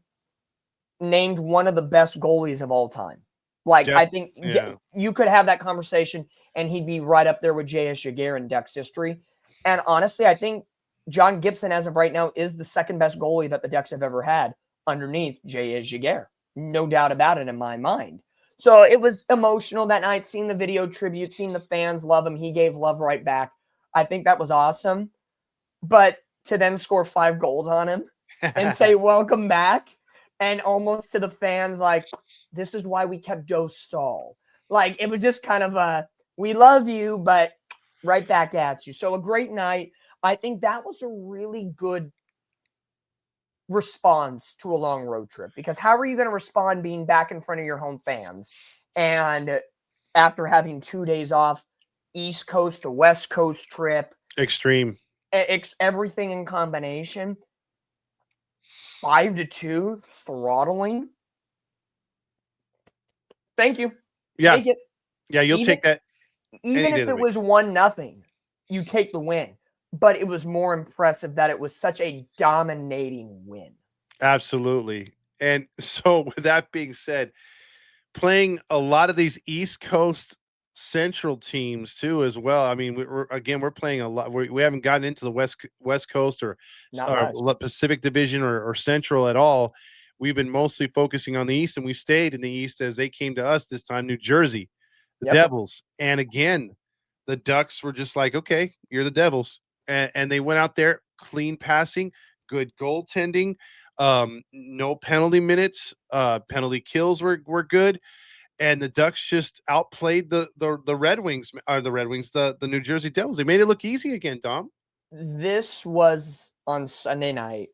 named one of the best goalies of all time. Like, I think yeah. you could have that conversation and he'd be right up there with J.S. Jaguar in Ducks history. And honestly, I think John Gibson, as of right now, is the second best goalie that the Ducks have ever had underneath J.S. Jaguar. No doubt about it in my mind. So it was emotional that night, seeing the video tribute, seeing the fans love him. He gave love right back. I think that was awesome. But to then score 5 goals on him and say, welcome back. And almost to the fans, like, this is why we kept Dostal. Like, it was just kind of a, we love you, but right back at you. So a great night. I think that was a really good response to a long road trip, because how are you going to respond being back in front of your home fans and after having 2 days off, East Coast to West Coast trip, Extreme. Everything in combination, 5-2 throttling. Thank you. Yeah. Take it. Yeah, you'll Even, take that even any day if of the it week. was 1-0, you take the win. But it was more impressive that it was such a dominating win. Absolutely. And so with that being said, playing a lot of these East Coast Central teams too as well. I mean, we're playing a lot. We haven't gotten into the West Coast Not much. Pacific Division or Central at all. We've been mostly focusing on the East, and we stayed in the East as they came to us this time. New Jersey, the Yep. Devils, and again, the Ducks were just like, okay, you're the Devils, and they went out there, clean passing, good goaltending, no penalty minutes, penalty kills were good, and the Ducks just outplayed the Red Wings, or the New Jersey Devils. They made it look easy again, Dom. This was on Sunday night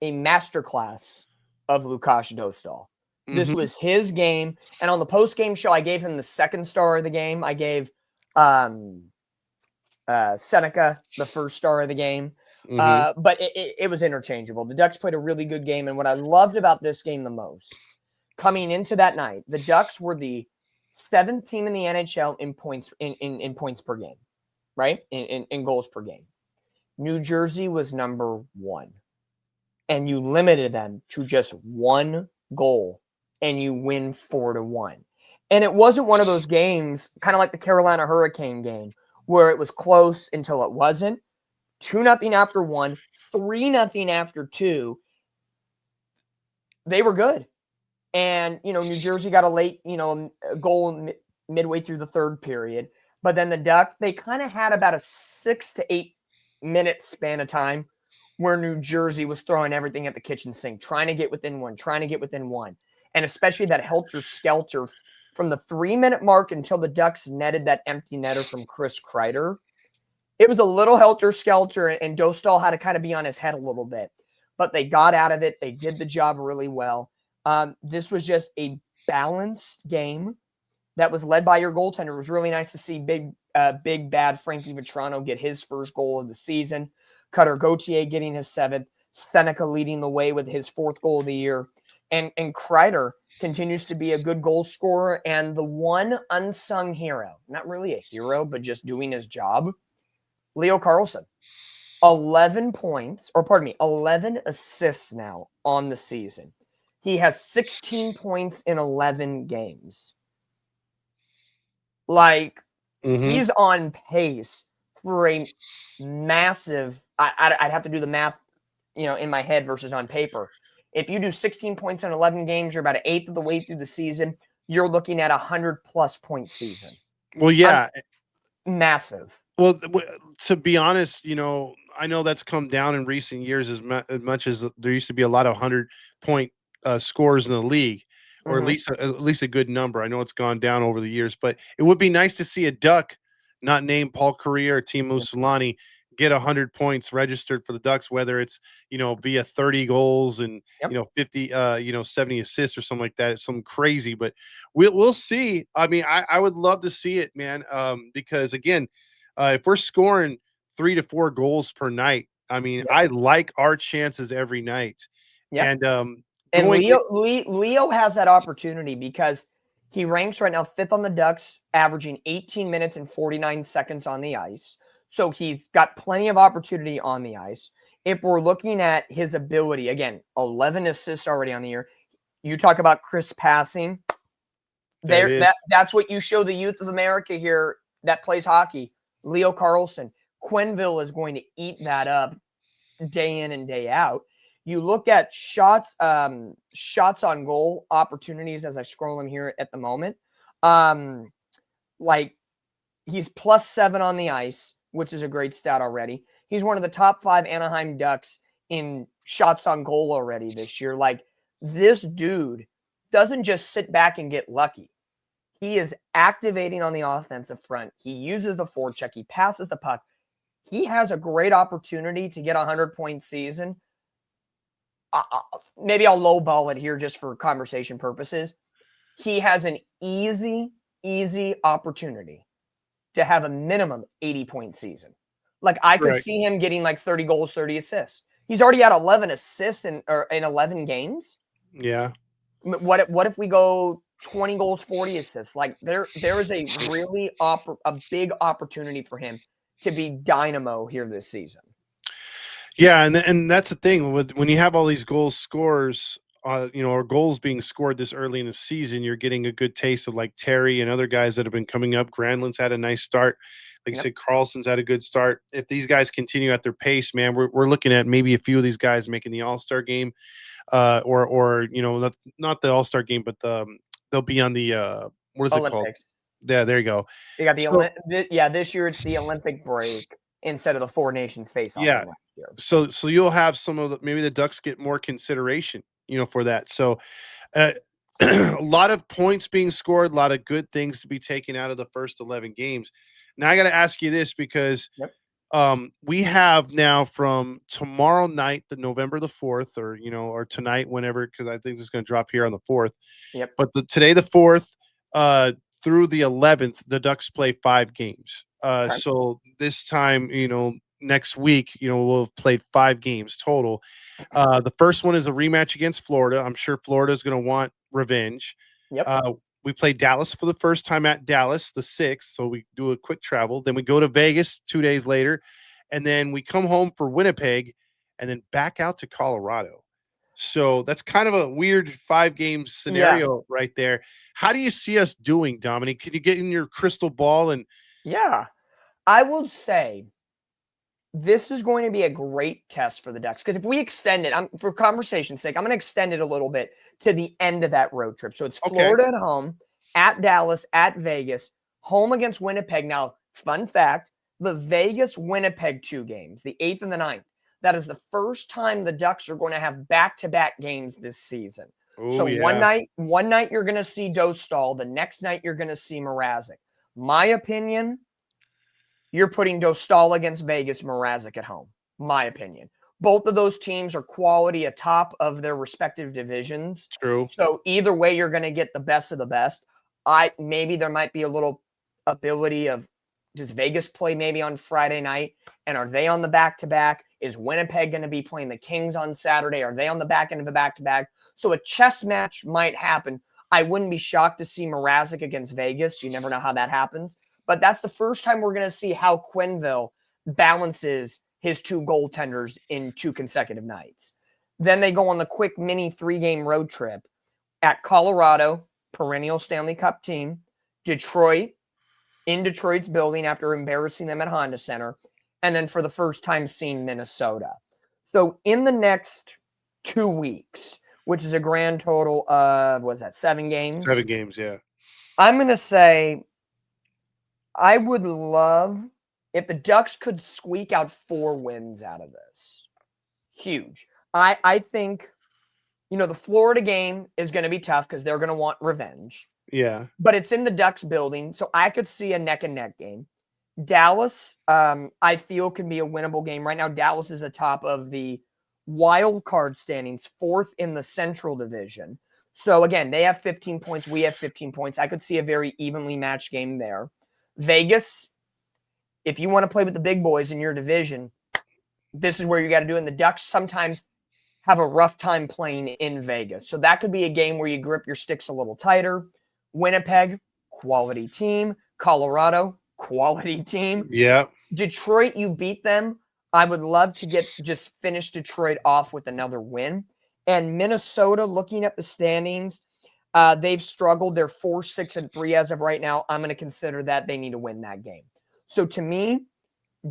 a masterclass of Lukasz Dostal. This Mm-hmm. was his game, and on the post-game show, I gave him the second star of the game. I gave Seneca the first star of the game, Mm-hmm. but it was interchangeable. The Ducks played a really good game, and what I loved about this game the most, coming into that night, the Ducks were the 7th team in the NHL in points in points per game, right? In goals per game. New Jersey was number 1. And you limited them to just 1 goal, and you win 4-1. And it wasn't one of those games, kind of like the Carolina Hurricane game, where it was close until it wasn't. 2-0 after 1, 3-0 after 2. They were good. And, New Jersey got a late, goal midway through the third period. But then the Ducks, they kind of had about a 6 to 8 minute span of time where New Jersey was throwing everything at the kitchen sink, trying to get within one. And especially that helter-skelter from the 3-minute mark until the Ducks netted that empty netter from Chris Kreider. It was a little helter-skelter, and Dostal had to kind of be on his head a little bit. But they got out of it. They did the job really well. This was just a balanced game that was led by your goaltender. It was really nice to see big bad Frankie Vetrano get his first goal of the season. Cutter Gauthier getting his 7th. Seneca leading the way with his 4th goal of the year. And Kreider continues to be a good goal scorer. And the one unsung hero, not really a hero, but just doing his job, Leo Carlsson. 11 assists now on the season. He has 16 points in 11 games. Like, he's on pace for a massive, I'd have to do the math, in my head versus on paper. If you do 16 points in 11 games, you're about an eighth of the way through the season. You're looking at 100+ point season. Well, yeah. Massive. Well, to be honest, I know that's come down in recent years as much as there used to be a lot of 100-point scores in the league, or at least a good number. I know it's gone down over the years, but it would be nice to see a Duck not named Paul Kariya or Teemu Selanne get 100 points registered for the Ducks, whether it's via 30 goals and 50 70 assists or something like that. It's something crazy, but we'll see. I mean, I would love to see it, man, because again, if we're scoring 3 to 4 goals per night, I mean, I like our chances every night. And Leo has that opportunity because he ranks right now 5th on the Ducks, averaging 18 minutes and 49 seconds on the ice. So he's got plenty of opportunity on the ice. If we're looking at his ability, again, 11 assists already on the year. You talk about crisp passing. That's what you show the youth of America here that plays hockey. Leo Carlsson. Quenneville is going to eat that up day in and day out. You look at shots on goal opportunities as I scroll them here at the moment. Like, he's +7 on the ice which is a great stat already. He's one of the top 5 Anaheim Ducks in shots on goal already this year. Like, this dude doesn't just sit back and get lucky. He is activating on the offensive front. He uses the forecheck. He passes the puck. He has a great opportunity to get a 100-point season. Maybe I'll lowball it here just for conversation purposes. He has an easy opportunity to have a minimum 80-point season. Like, I could see him getting like 30 goals, 30 assists. He's already had 11 assists in 11 games. Yeah. What if we go 20 goals, 40 assists? Like, there is a really a big opportunity for him to be dynamo here this season. Yeah, and that's the thing with when you have all these scores, or goals being scored this early in the season, you're getting a good taste of like Terry and other guys that have been coming up. Granlund's had a nice start. Like you said, Carlson's had a good start. If these guys continue at their pace, man, we're looking at maybe a few of these guys making the All-Star game, or not the All-Star game, but they'll be on the what is Olympics. It called? Yeah, there you go. You got this year it's the Olympic break instead of the Four Nations face-off. Yeah. So you'll have some of maybe the Ducks get more consideration, for that. So a lot of points being scored, a lot of good things to be taken out of the first 11 games. Now I got to ask you this because we have now from tomorrow night, the November the 4th, or tonight, whenever, because I think this is going to drop here on the 4th. Yep. But today, the 4th, through the 11th, the Ducks play 5 games. So this time, next week, we'll have played 5 games total. The first one is a rematch against Florida. I'm sure Florida is going to want revenge. Yep. We play Dallas for the first time at Dallas, the 6th. So we do a quick travel. Then we go to Vegas 2 days later. And then we come home for Winnipeg and then back out to Colorado. So that's kind of a weird 5-game scenario right there. How do you see us doing, Dominic? Can you get in your crystal ball and I will say this is going to be a great test for the Ducks because if we extend it, for conversation's sake, I'm going to extend it a little bit to the end of that road trip. So it's Florida at home, at Dallas, at Vegas, home against Winnipeg. Now, fun fact, the Vegas-Winnipeg 2 games, the 8th and the 9th, that is the first time the Ducks are going to have back-to-back games this season. One night you're going to see Dostal. The next night you're going to see Mrazek. My opinion, you're putting Dostal against Vegas, Mrazek at home. My opinion. Both of those teams are quality atop of their respective divisions. True. So either way, you're going to get the best of the best. Maybe there might be a little ability of, does Vegas play maybe on Friday night? And are they on the back-to-back? Is Winnipeg going to be playing the Kings on Saturday? Are they on the back end of the back-to-back? So a chess match might happen. I wouldn't be shocked to see Mrazek against Vegas. You never know how that happens. But that's the first time we're going to see how Quenneville balances his 2 goaltenders in 2 consecutive nights. Then they go on the quick mini 3-game road trip at Colorado, perennial Stanley Cup team, Detroit, in Detroit's building after embarrassing them at Honda Center, and then for the first time seeing Minnesota. So in the next 2 weeks, which is a grand total of, 7 games? 7 games, yeah. I'm going to say I would love if the Ducks could squeak out 4 wins out of this. Huge. I think, the Florida game is going to be tough because they're going to want revenge. Yeah. But it's in the Ducks building, so I could see a neck-and-neck game. Dallas, I feel, can be a winnable game. Right now, Dallas is atop of the wild card standings, 4th in the Central Division. So, again, they have 15 points. We have 15 points. I could see a very evenly matched game there. Vegas, if you want to play with the big boys in your division, this is where you got to do it. And the Ducks sometimes have a rough time playing in Vegas. So that could be a game where you grip your sticks a little tighter. Winnipeg, quality team. Colorado, quality team. Yeah. Detroit, you beat them. I would love to just finish Detroit off with another win. And Minnesota, looking at the standings, they've struggled. They're 4-6-3 as of right now. I'm going to consider that they need to win that game. So to me,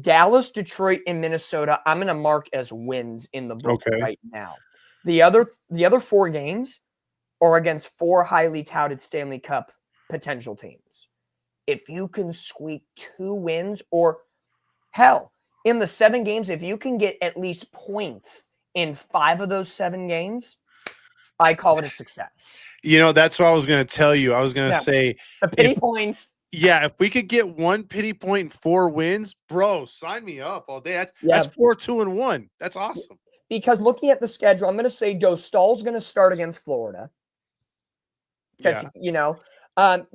Dallas, Detroit, and Minnesota, I'm going to mark as wins in the book right now. The other 4 games are against 4 highly touted Stanley Cup potential teams. If you can squeak 2 wins, or Hell, in the 7 games, if you can get at least points in 5 of those 7 games, I call it a success. That's what I was going to tell you. I was going to Yeah. say, The pity points. yeah, if we could get 1 pity point and 4 wins, bro, sign me up all day. That's Yeah. 4, 2, and 1. That's awesome. Because looking at the schedule, I'm going to say Dostal's going to start against Florida. Because, Yeah.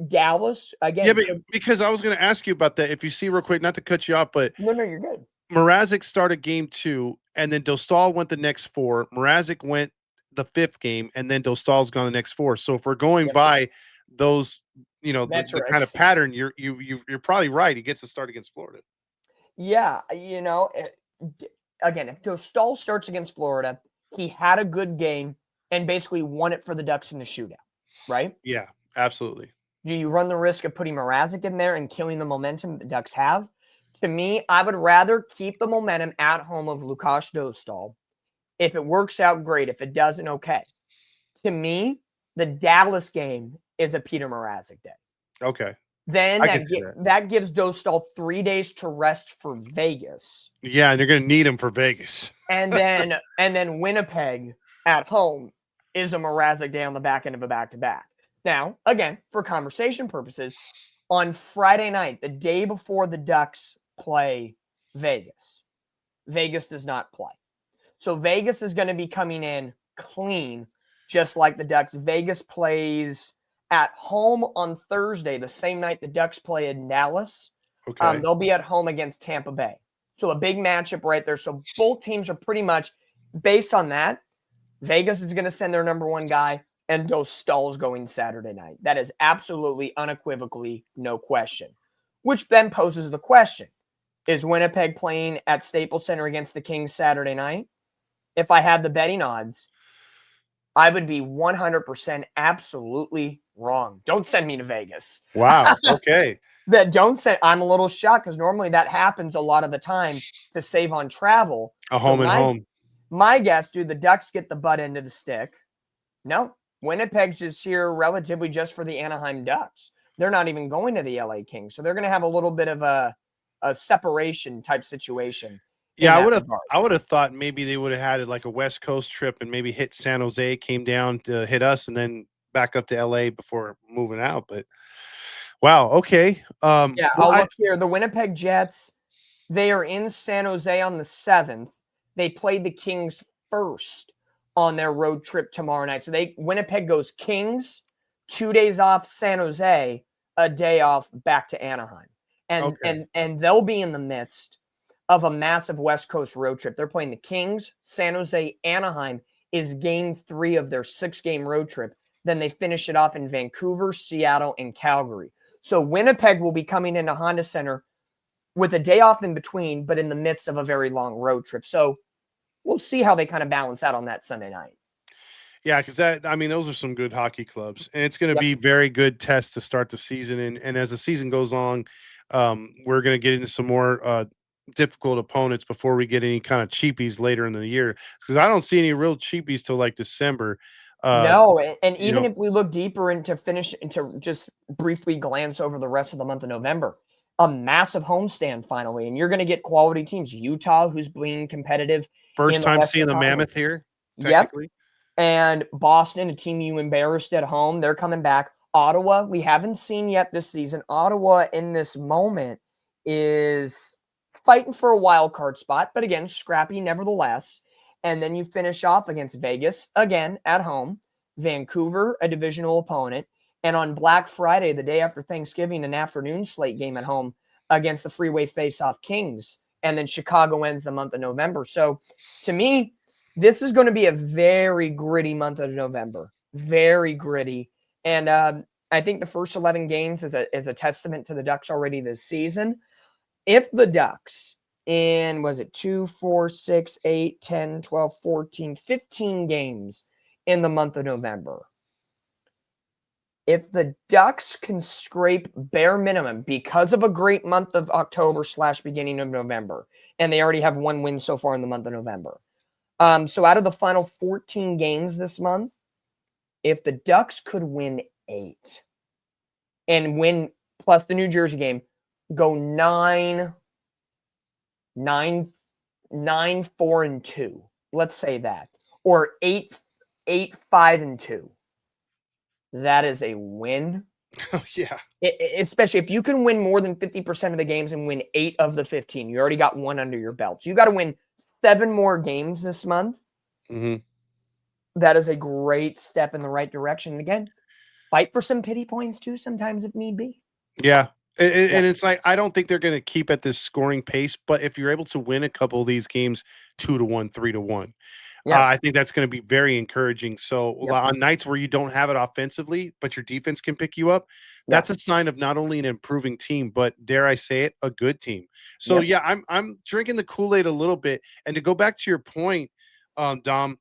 Dallas, Yeah, again. because I was going to ask you about that. If you see real quick, not to cut you off, but No, you're good. Mrazek started game 2, and then Dostal went the next 4. Mrazek went the 5th game, and then Dostal's gone the next 4. So if we're going Yep. by those, the kind of Metrics. pattern, you're probably right. He gets to start against Florida. Yeah, again, if Dostal starts against Florida, he had a good game and basically won it for the Ducks in the shootout, right? Yeah, absolutely. Do you run the risk of putting Mrazek in there and killing the momentum the Ducks have? To me, I would rather keep the momentum at home of Lukasz Dostal. If it works out, great. If it doesn't, okay. To me, the Dallas game is a Peter Mrazek day. Okay. Then I can see that. that gives Dostal 3 days to rest for Vegas. Yeah, and you're going to need him for Vegas. And then Winnipeg at home is a Mrazek day on the back end of a back-to-back. Now, again, for conversation purposes, on Friday night, the day before the Ducks play Vegas, Vegas does not play. So Vegas is going to be coming in clean, just like the Ducks. Vegas plays at home on Thursday, the same night the Ducks play in Dallas. Okay. They'll be at home against Tampa Bay. So a big matchup right there. So both teams are pretty much based on that. Vegas is going to send their number 1 guy, and Dostal's going Saturday night. That is absolutely, unequivocally, no question. Which then poses the question: is Winnipeg playing at Staples Center against the Kings Saturday night? If I had the betting odds, I would be 100% absolutely wrong. Don't send me to Vegas. Wow. Okay. I'm a little shocked because normally that happens a lot of the time to save on travel. A home and home. My guess, do the Ducks get the butt end of the stick? No. Winnipeg's just here relatively just for the Anaheim Ducks. They're not even going to the LA Kings. So they're going to have a little bit of a separation type situation. Yeah, I would have thought maybe they would have had like a West Coast trip and maybe hit San Jose, came down to hit us, and then back up to LA before moving out. But wow, okay. Yeah, I'll look here. The Winnipeg Jets, they are in San Jose on the 7th. They played the Kings first on their road trip tomorrow night. So Winnipeg goes Kings, 2 days off San Jose, a day off back to Anaheim. And they'll be in the midst of a massive West Coast road trip. They're playing the Kings, San Jose, Anaheim is game 3 of their 6-game road trip. Then they finish it off in Vancouver, Seattle, and Calgary. So Winnipeg will be coming into Honda Center with a day off in between, but in the midst of a very long road trip. So we'll see how they kind of balance out on that Sunday night. Yeah, because those are some good hockey clubs, and it's going to be very good tests to start the season. And as the season goes on, we're going to get into some more difficult opponents before we get any kind of cheapies later in the year. Because I don't see any real cheapies till like December. No, and even if we look deeper into just briefly glance over the rest of the month of November, a massive homestand finally, and you're going to get quality teams. Utah, who's being competitive. First time seeing the Mammoth here. Yep. And Boston, a team you embarrassed at home, they're coming back. Ottawa, we haven't seen yet this season. Ottawa in this moment is fighting for a wild card spot, but again, scrappy nevertheless. And then you finish off against Vegas, again, at home, Vancouver, a divisional opponent, and on Black Friday, the day after Thanksgiving, an afternoon slate game at home against the Freeway Face-Off Kings, and then Chicago ends the month of November. So to me, this is going to be a very gritty month of November, very gritty. And I think the first 11 games is a testament to the Ducks already this season. If the Ducks in, was it 2, 4, 6, 8, 10, 12, 14, 15 games in the month of November, if the Ducks can scrape bare minimum because of a great month of October / beginning of November, and they already have 1 win so far in the month of November. So out of the final 14 games this month, if the Ducks could win 8 and win plus the New Jersey game, go 9, 9-4-2. Let's say that. Or 8-5-2. That is a win. Oh, yeah. Especially if you can win more than 50% of the games and win 8 of the 15, you already got one under your belt. So you got to win 7 more games this month. Mm-hmm. That is a great step in the right direction. And again, fight for some pity points too, sometimes if need be. Yeah. Yeah. And it's like, I don't think they're going to keep at this scoring pace, but if you're able to win a couple of these games 2-1, 3-1, Yeah. I think that's going to be very encouraging. So Yep. on nights where you don't have it offensively, but your defense can pick you up, that's a sign of not only an improving team, but dare I say it, a good team. So Yep. yeah, I'm drinking the Kool-Aid a little bit. And to go back to your point, Dom,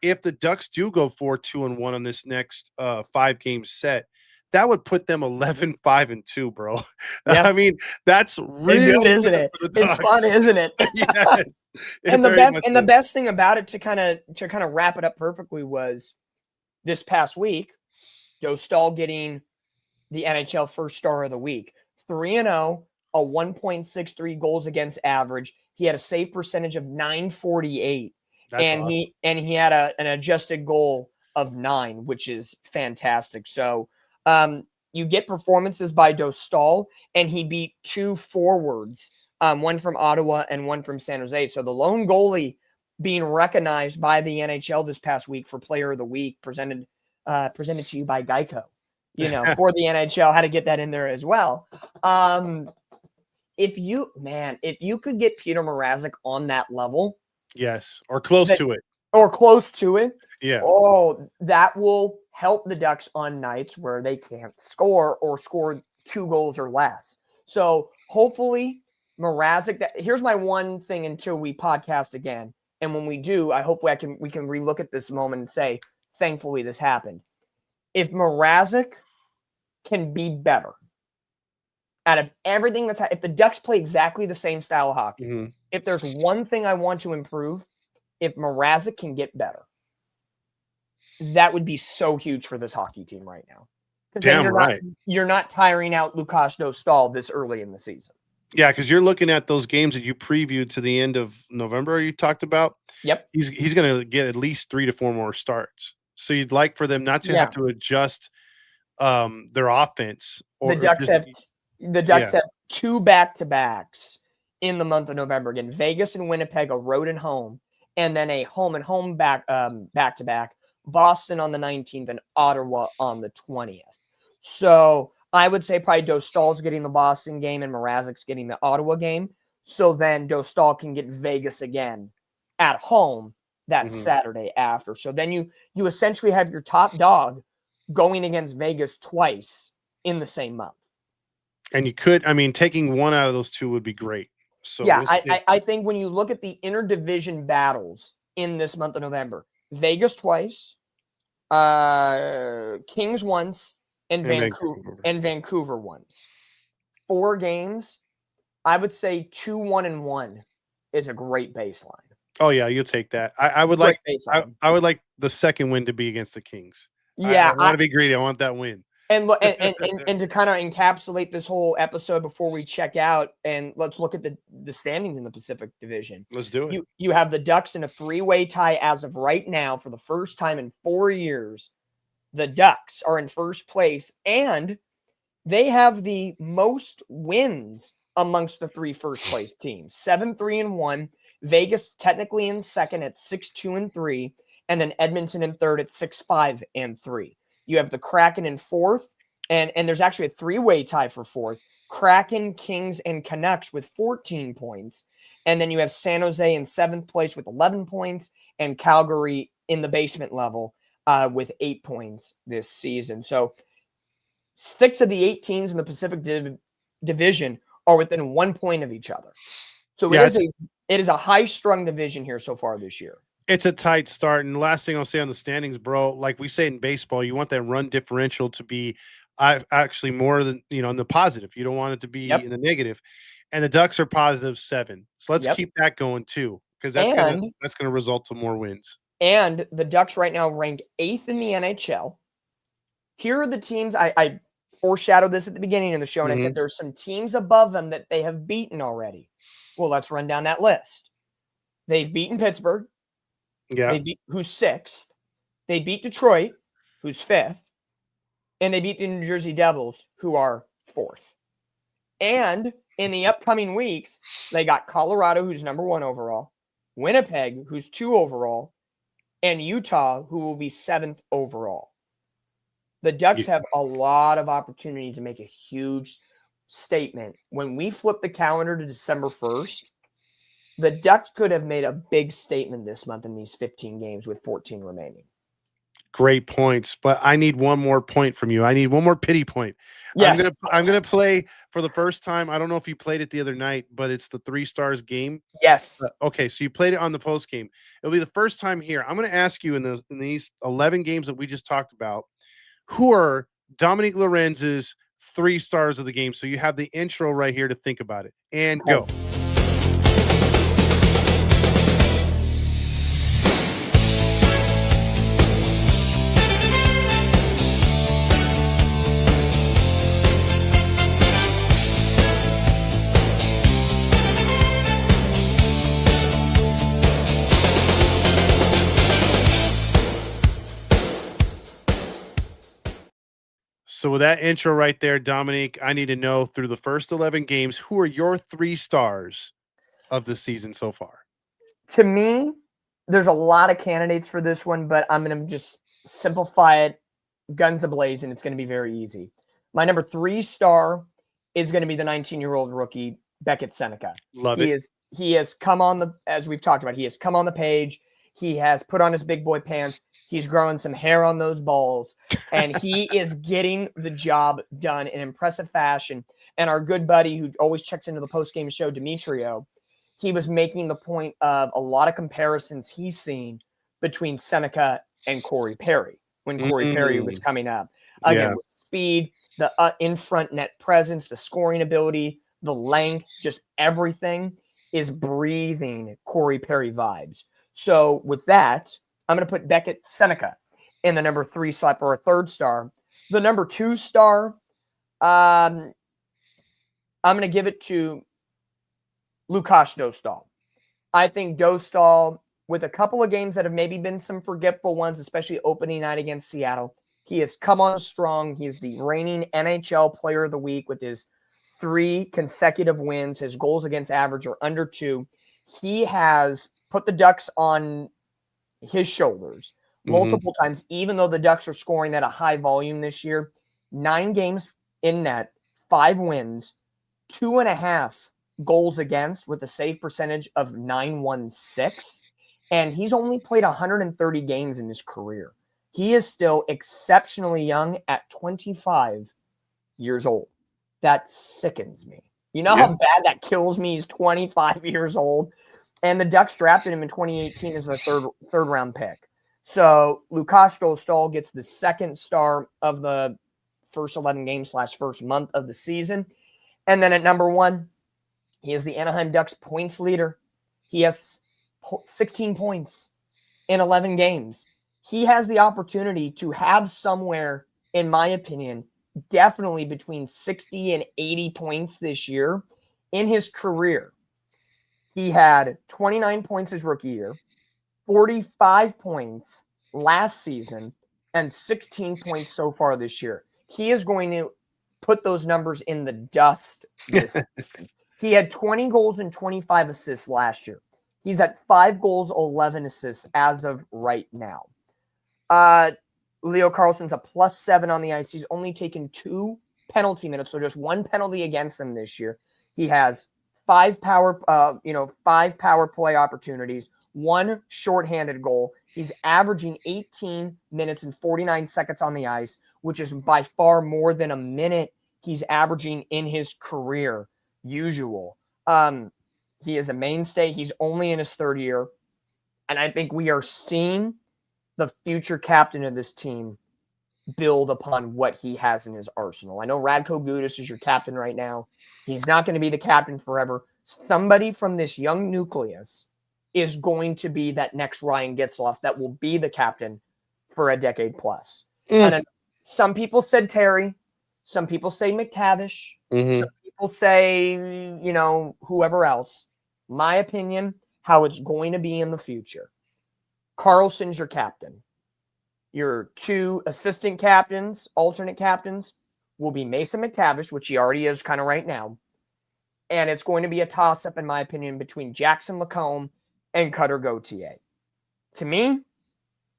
if the Ducks do go 4-2-1 on this next 5-game set, that would put them 11-5-2, bro. Yeah. I mean, that's It's good, really isn't good it? for the It's fun, Ducks. isn't it? Yes, it And the very best much and the is. best thing about it to kind of wrap it up perfectly was this past week, Joe Stahl getting the NHL first star of the week. 3-0, a 1.63 goals against average. He had a save percentage of 948. That's And awesome. he had an adjusted goal of 9, which is fantastic. So you get performances by Dostal, and he beat 2 forwards, one from Ottawa and one from San Jose. So the lone goalie being recognized by the NHL this past week for Player of the Week, presented to you by Geico. For the NHL, how to get that in there as well. If you could get Peter Mrazek on that level, Yes, or close to it. or close to it, Yeah. that will help the Ducks on nights where they can't score or score 2 goals or less. So hopefully Mrazek. Here's my one thing until we podcast again, and when we do, I hope we can relook at this moment and say, thankfully this happened. If Mrazek can be better out of everything if the Ducks play exactly the same style of hockey, Mm-hmm. if there's one thing I want to improve, if Mrazek can get better, that would be so huge for this hockey team right now. Because then you're not tiring out Lukáš Dostal this early in the season. Yeah, because you're looking at those games that you previewed to the end of November. You talked about. Yep. He's going to get at least 3 to 4 more starts. So you'd like for them not to have to adjust their offense. The Ducks have 2 back-to-backs in the month of November. Again, Vegas and Winnipeg, a road and home, and then a home and home back-to-back. Boston on the 19th and Ottawa on the 20th. So I would say probably Dostal's getting the Boston game and Mrazek's getting the Ottawa game. So then Dostal can get Vegas again at home that Saturday after. So then you essentially have your top dog going against Vegas twice in the same month. And taking one out of those 2 would be great. So yeah, I think when you look at the interdivision battles in this month of November, Vegas twice, Kings once, and Vancouver once. 4 games, I would say 2-1-1 is a great baseline. Oh yeah, you'll take that. I would like the second win to be against the Kings. Yeah, I want to be greedy. I want that win. And to kind of encapsulate this whole episode before we check out, and let's look at the standings in the Pacific Division. Let's do it. You have the Ducks in a 3-way tie as of right now for the first time in 4 years. The Ducks are in first place, and they have the most wins amongst the 3 first place teams. 7-3-1. Vegas technically in second at 6-2-3, and then Edmonton in third at 6-5-3. You have the Kraken in fourth, and there's actually a 3-way tie for fourth. Kraken, Kings, and Canucks with 14 points. And then you have San Jose in 7th place with 11 points, and Calgary in the basement level with 8 points this season. So 6 of the 8 teams in the Pacific Division are within 1 point of each other. So it is a high-strung division here so far this year. It's a tight start. And the last thing I'll say on the standings, bro, like we say in baseball, you want that run differential to be actually more than, in the positive. You don't want it to be in the negative. And the Ducks are +7. So let's keep that going too, because that's gonna result to more wins. And the Ducks right now rank 8th in the NHL. Here are the teams. I foreshadowed this at the beginning of the show, and I said there's some teams above them that they have beaten already. Well, let's run down that list. They've beaten Pittsburgh, Yeah. who's 6th. They beat Detroit, who's 5th. And they beat the New Jersey Devils, who are 4th. And in the upcoming weeks, they got Colorado, who's number 1 overall, Winnipeg, who's 2 overall, and Utah, who will be 7th overall. The Ducks have a lot of opportunity to make a huge statement. When we flip the calendar to December 1st, the Ducks could have made a big statement this month in these 15 games with 14 remaining. Great points, but I need one more point from you. I need one more pity point. Yes. I'm gonna play for the first time. I don't know if you played it the other night, but it's the 3 stars game. Yes. Okay, so you played it on the post game. It'll be the first time here. I'm gonna ask you in these 11 games that we just talked about, who are Dominic Lorenz's 3 stars of the game? So you have the intro right here to think about it. And go. So with that intro right there, Dominique, I need to know through the first 11 games, who are your 3 stars of the season so far? To me, there's a lot of candidates for this one, but I'm going to just simplify it, guns ablaze, and it's going to be very easy. My number 3 star is going to be the 19-year-old rookie, Beckett Seneca. Love it. He has come on the, as we've talked about, he has come on the page. He has put on his big boy pants. He's growing some hair on those balls, and he is getting the job done in impressive fashion. And our good buddy who always checks into the post-game show, Demetrio, he was making the point of a lot of comparisons he's seen between Seneca and Corey Perry when Corey Perry was coming up. Again, with speed, the in-front net presence, the scoring ability, the length, just everything is breathing Corey Perry vibes. So with that, I'm going to put Beckett Seneca in the number 3 slot for a 3rd star. The number 2 star, I'm going to give it to Lukáš Dostal. I think Dostal, with a couple of games that have maybe been some forgetful ones, especially opening night against Seattle, he has come on strong. He is the reigning NHL Player of the Week with his 3 consecutive wins. His goals against average are under 2. He has put the Ducks on his shoulders multiple times, even though the Ducks are scoring at a high volume this year. 9 games in net, 5 wins, 2.5 goals against with a save percentage of .916. And he's only played 130 games in his career. He is still exceptionally young at 25 years old. That sickens me. You know how bad that kills me? He's 25 years old. And the Ducks drafted him in 2018 as their third round pick. So Lukáš Dostal gets the 2nd star of the first 11 games / first month of the season. And then at number 1, he is the Anaheim Ducks points leader. He has 16 points in 11 games. He has the opportunity to have somewhere, in my opinion, definitely between 60 and 80 points this year in his career. He had 29 points his rookie year, 45 points last season, and 16 points so far this year. He is going to put those numbers in the dust this season. He had 20 goals and 25 assists last year. He's at 5 goals, 11 assists as of right now. Leo Carlsson's a +7 on the ice. He's only taken 2 penalty minutes, so just 1 penalty against him this year. He has 5 power play opportunities, 1 shorthanded goal. He's averaging 18 minutes and 49 seconds on the ice, which is by far more than a minute he's averaging in his career usual. He is a mainstay. He's only in his 3rd year. And I think we are seeing the future captain of this team build upon what he has in his arsenal. I know Radko Gudas is your captain right now. He's not going to be the captain forever. Somebody from this young nucleus is going to be that next Ryan Getzlaf that will be the captain for a decade plus. And then some people said Terry. Some people say McTavish. Some people say, whoever else. My opinion, how it's going to be in the future. Carlson's your captain. Your two assistant captains, alternate captains, will be Mason McTavish, which he already is kind of right now. And it's going to be a toss-up, in my opinion, between Jackson Lacombe and Cutter Gauthier. To me,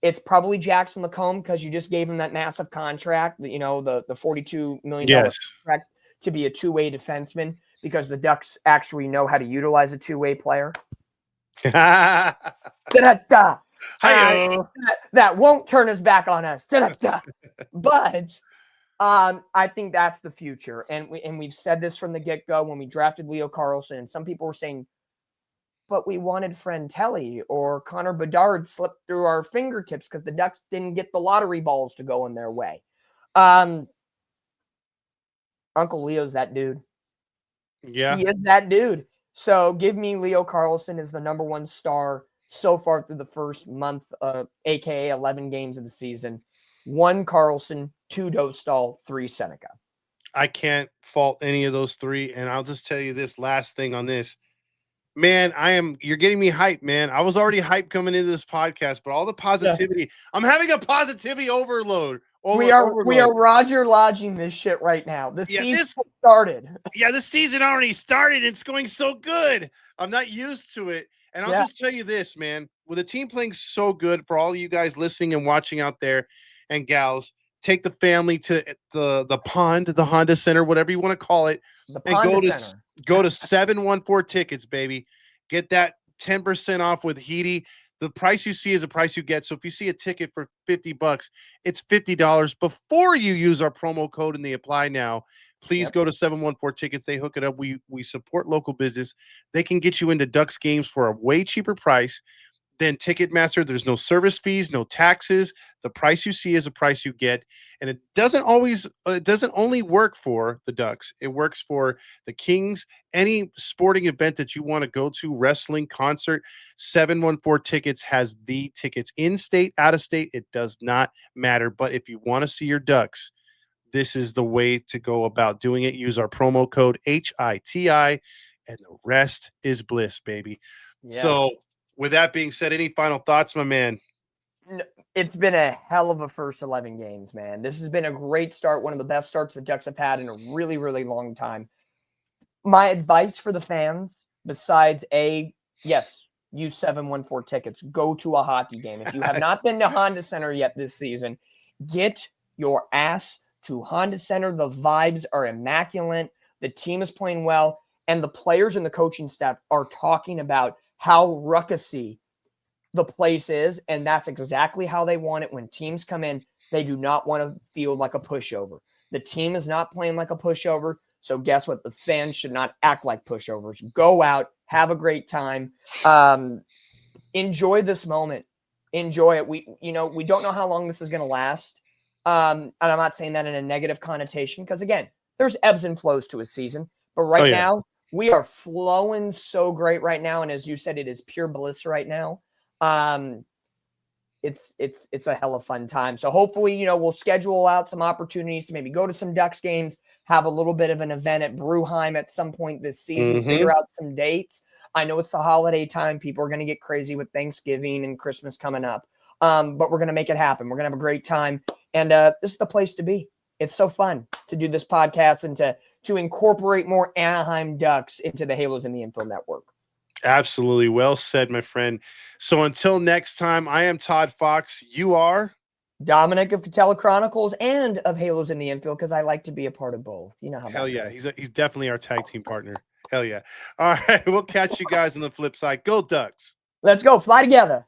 it's probably Jackson Lacombe because you just gave him that massive contract, the $42 million Yes. contract to be a two-way defenseman because the Ducks actually know how to utilize a two-way player. Da-da-da. That won't turn his back on us. Da-da-da. But I think that's the future. And we've said this from the get-go when we drafted Leo Carlsson, and some people were saying, but we wanted Fratelli or Connor Bedard slipped through our fingertips because the Ducks didn't get the lottery balls to go in their way. Uncle Leo's that dude. Yeah. He is that dude. So give me Leo Carlsson as the number one star so far through the first month, aka 11 games of the season. 1 Carlsson, 2 Dostal, 3 Seneca. I can't fault any of those three. And I'll just tell you this last thing on this. Man, you're getting me hyped, man. I was already hyped coming into this podcast, but all the positivity, I'm having a positivity overload. We are Roger Lodging this shit right now. The season started. Yeah, the season already started. It's going so good. I'm not used to it. And I'll just tell you this, man. With a team playing so good, for all you guys listening and watching out there and gals, take the family to the pond, the Honda Center, whatever you want to call it, and go to 714 tickets, baby. Get that 10% off with HIti. The price you see is the price you get. So if you see a ticket for $50, it's $50 before you use our promo code and they apply now. Please go to 714 tickets. They hook it up. We support local business. They can get you into Ducks games for a way cheaper price than Ticketmaster. There's no service fees, no taxes. The price you see is the price you get. And it doesn't only work for the Ducks. It works for the Kings, any sporting event that you want to go to, wrestling, concert. 714 tickets has the tickets in state, out of state. It does not matter. But if you want to see your Ducks, this is the way to go about doing it. Use our promo code HITI, and the rest is bliss, baby. Yes. So with that being said, any final thoughts, my man? It's been a hell of a first 11 games, man. This has been a great start, one of the best starts the Ducks have had in a really, really long time. My advice for the fans, besides yes, use 714 tickets. Go to a hockey game. If you have not been to Honda Center yet this season, get your ass to Honda Center. The vibes are immaculate. The team is playing well, and the players and the coaching staff are talking about how ruckusy the place is, and that's exactly how they want it. When teams come in, they do not want to feel like a pushover. The team is not playing like a pushover, so guess what? The fans should not act like pushovers. Go out, have a great time, enjoy this moment, enjoy it. We don't know how long this is going to last, and I'm not saying that in a negative connotation because, again, there's ebbs and flows to a season, but right now, we are flowing so great right now, and as you said, it is pure bliss right now. It's a hell of fun time. So hopefully, we'll schedule out some opportunities to maybe go to some Ducks games, have a little bit of an event at Bruheim at some point this season, figure out some dates. I know it's the holiday time. People are going to get crazy with Thanksgiving and Christmas coming up. But we're going to make it happen. We're going to have a great time. And this is the place to be. It's so fun to do this podcast and to incorporate more Anaheim Ducks into the Halos in the Infield network. Absolutely. Well said, my friend. So until next time, I am Toddfox. You are? Dominic of Catella Chronicles and of Halos in the Infield, because I like to be a part of both. You know how Hell yeah. He's definitely our tag team partner. Hell yeah. All right. We'll catch you guys on the flip side. Go Ducks. Let's go. Fly together.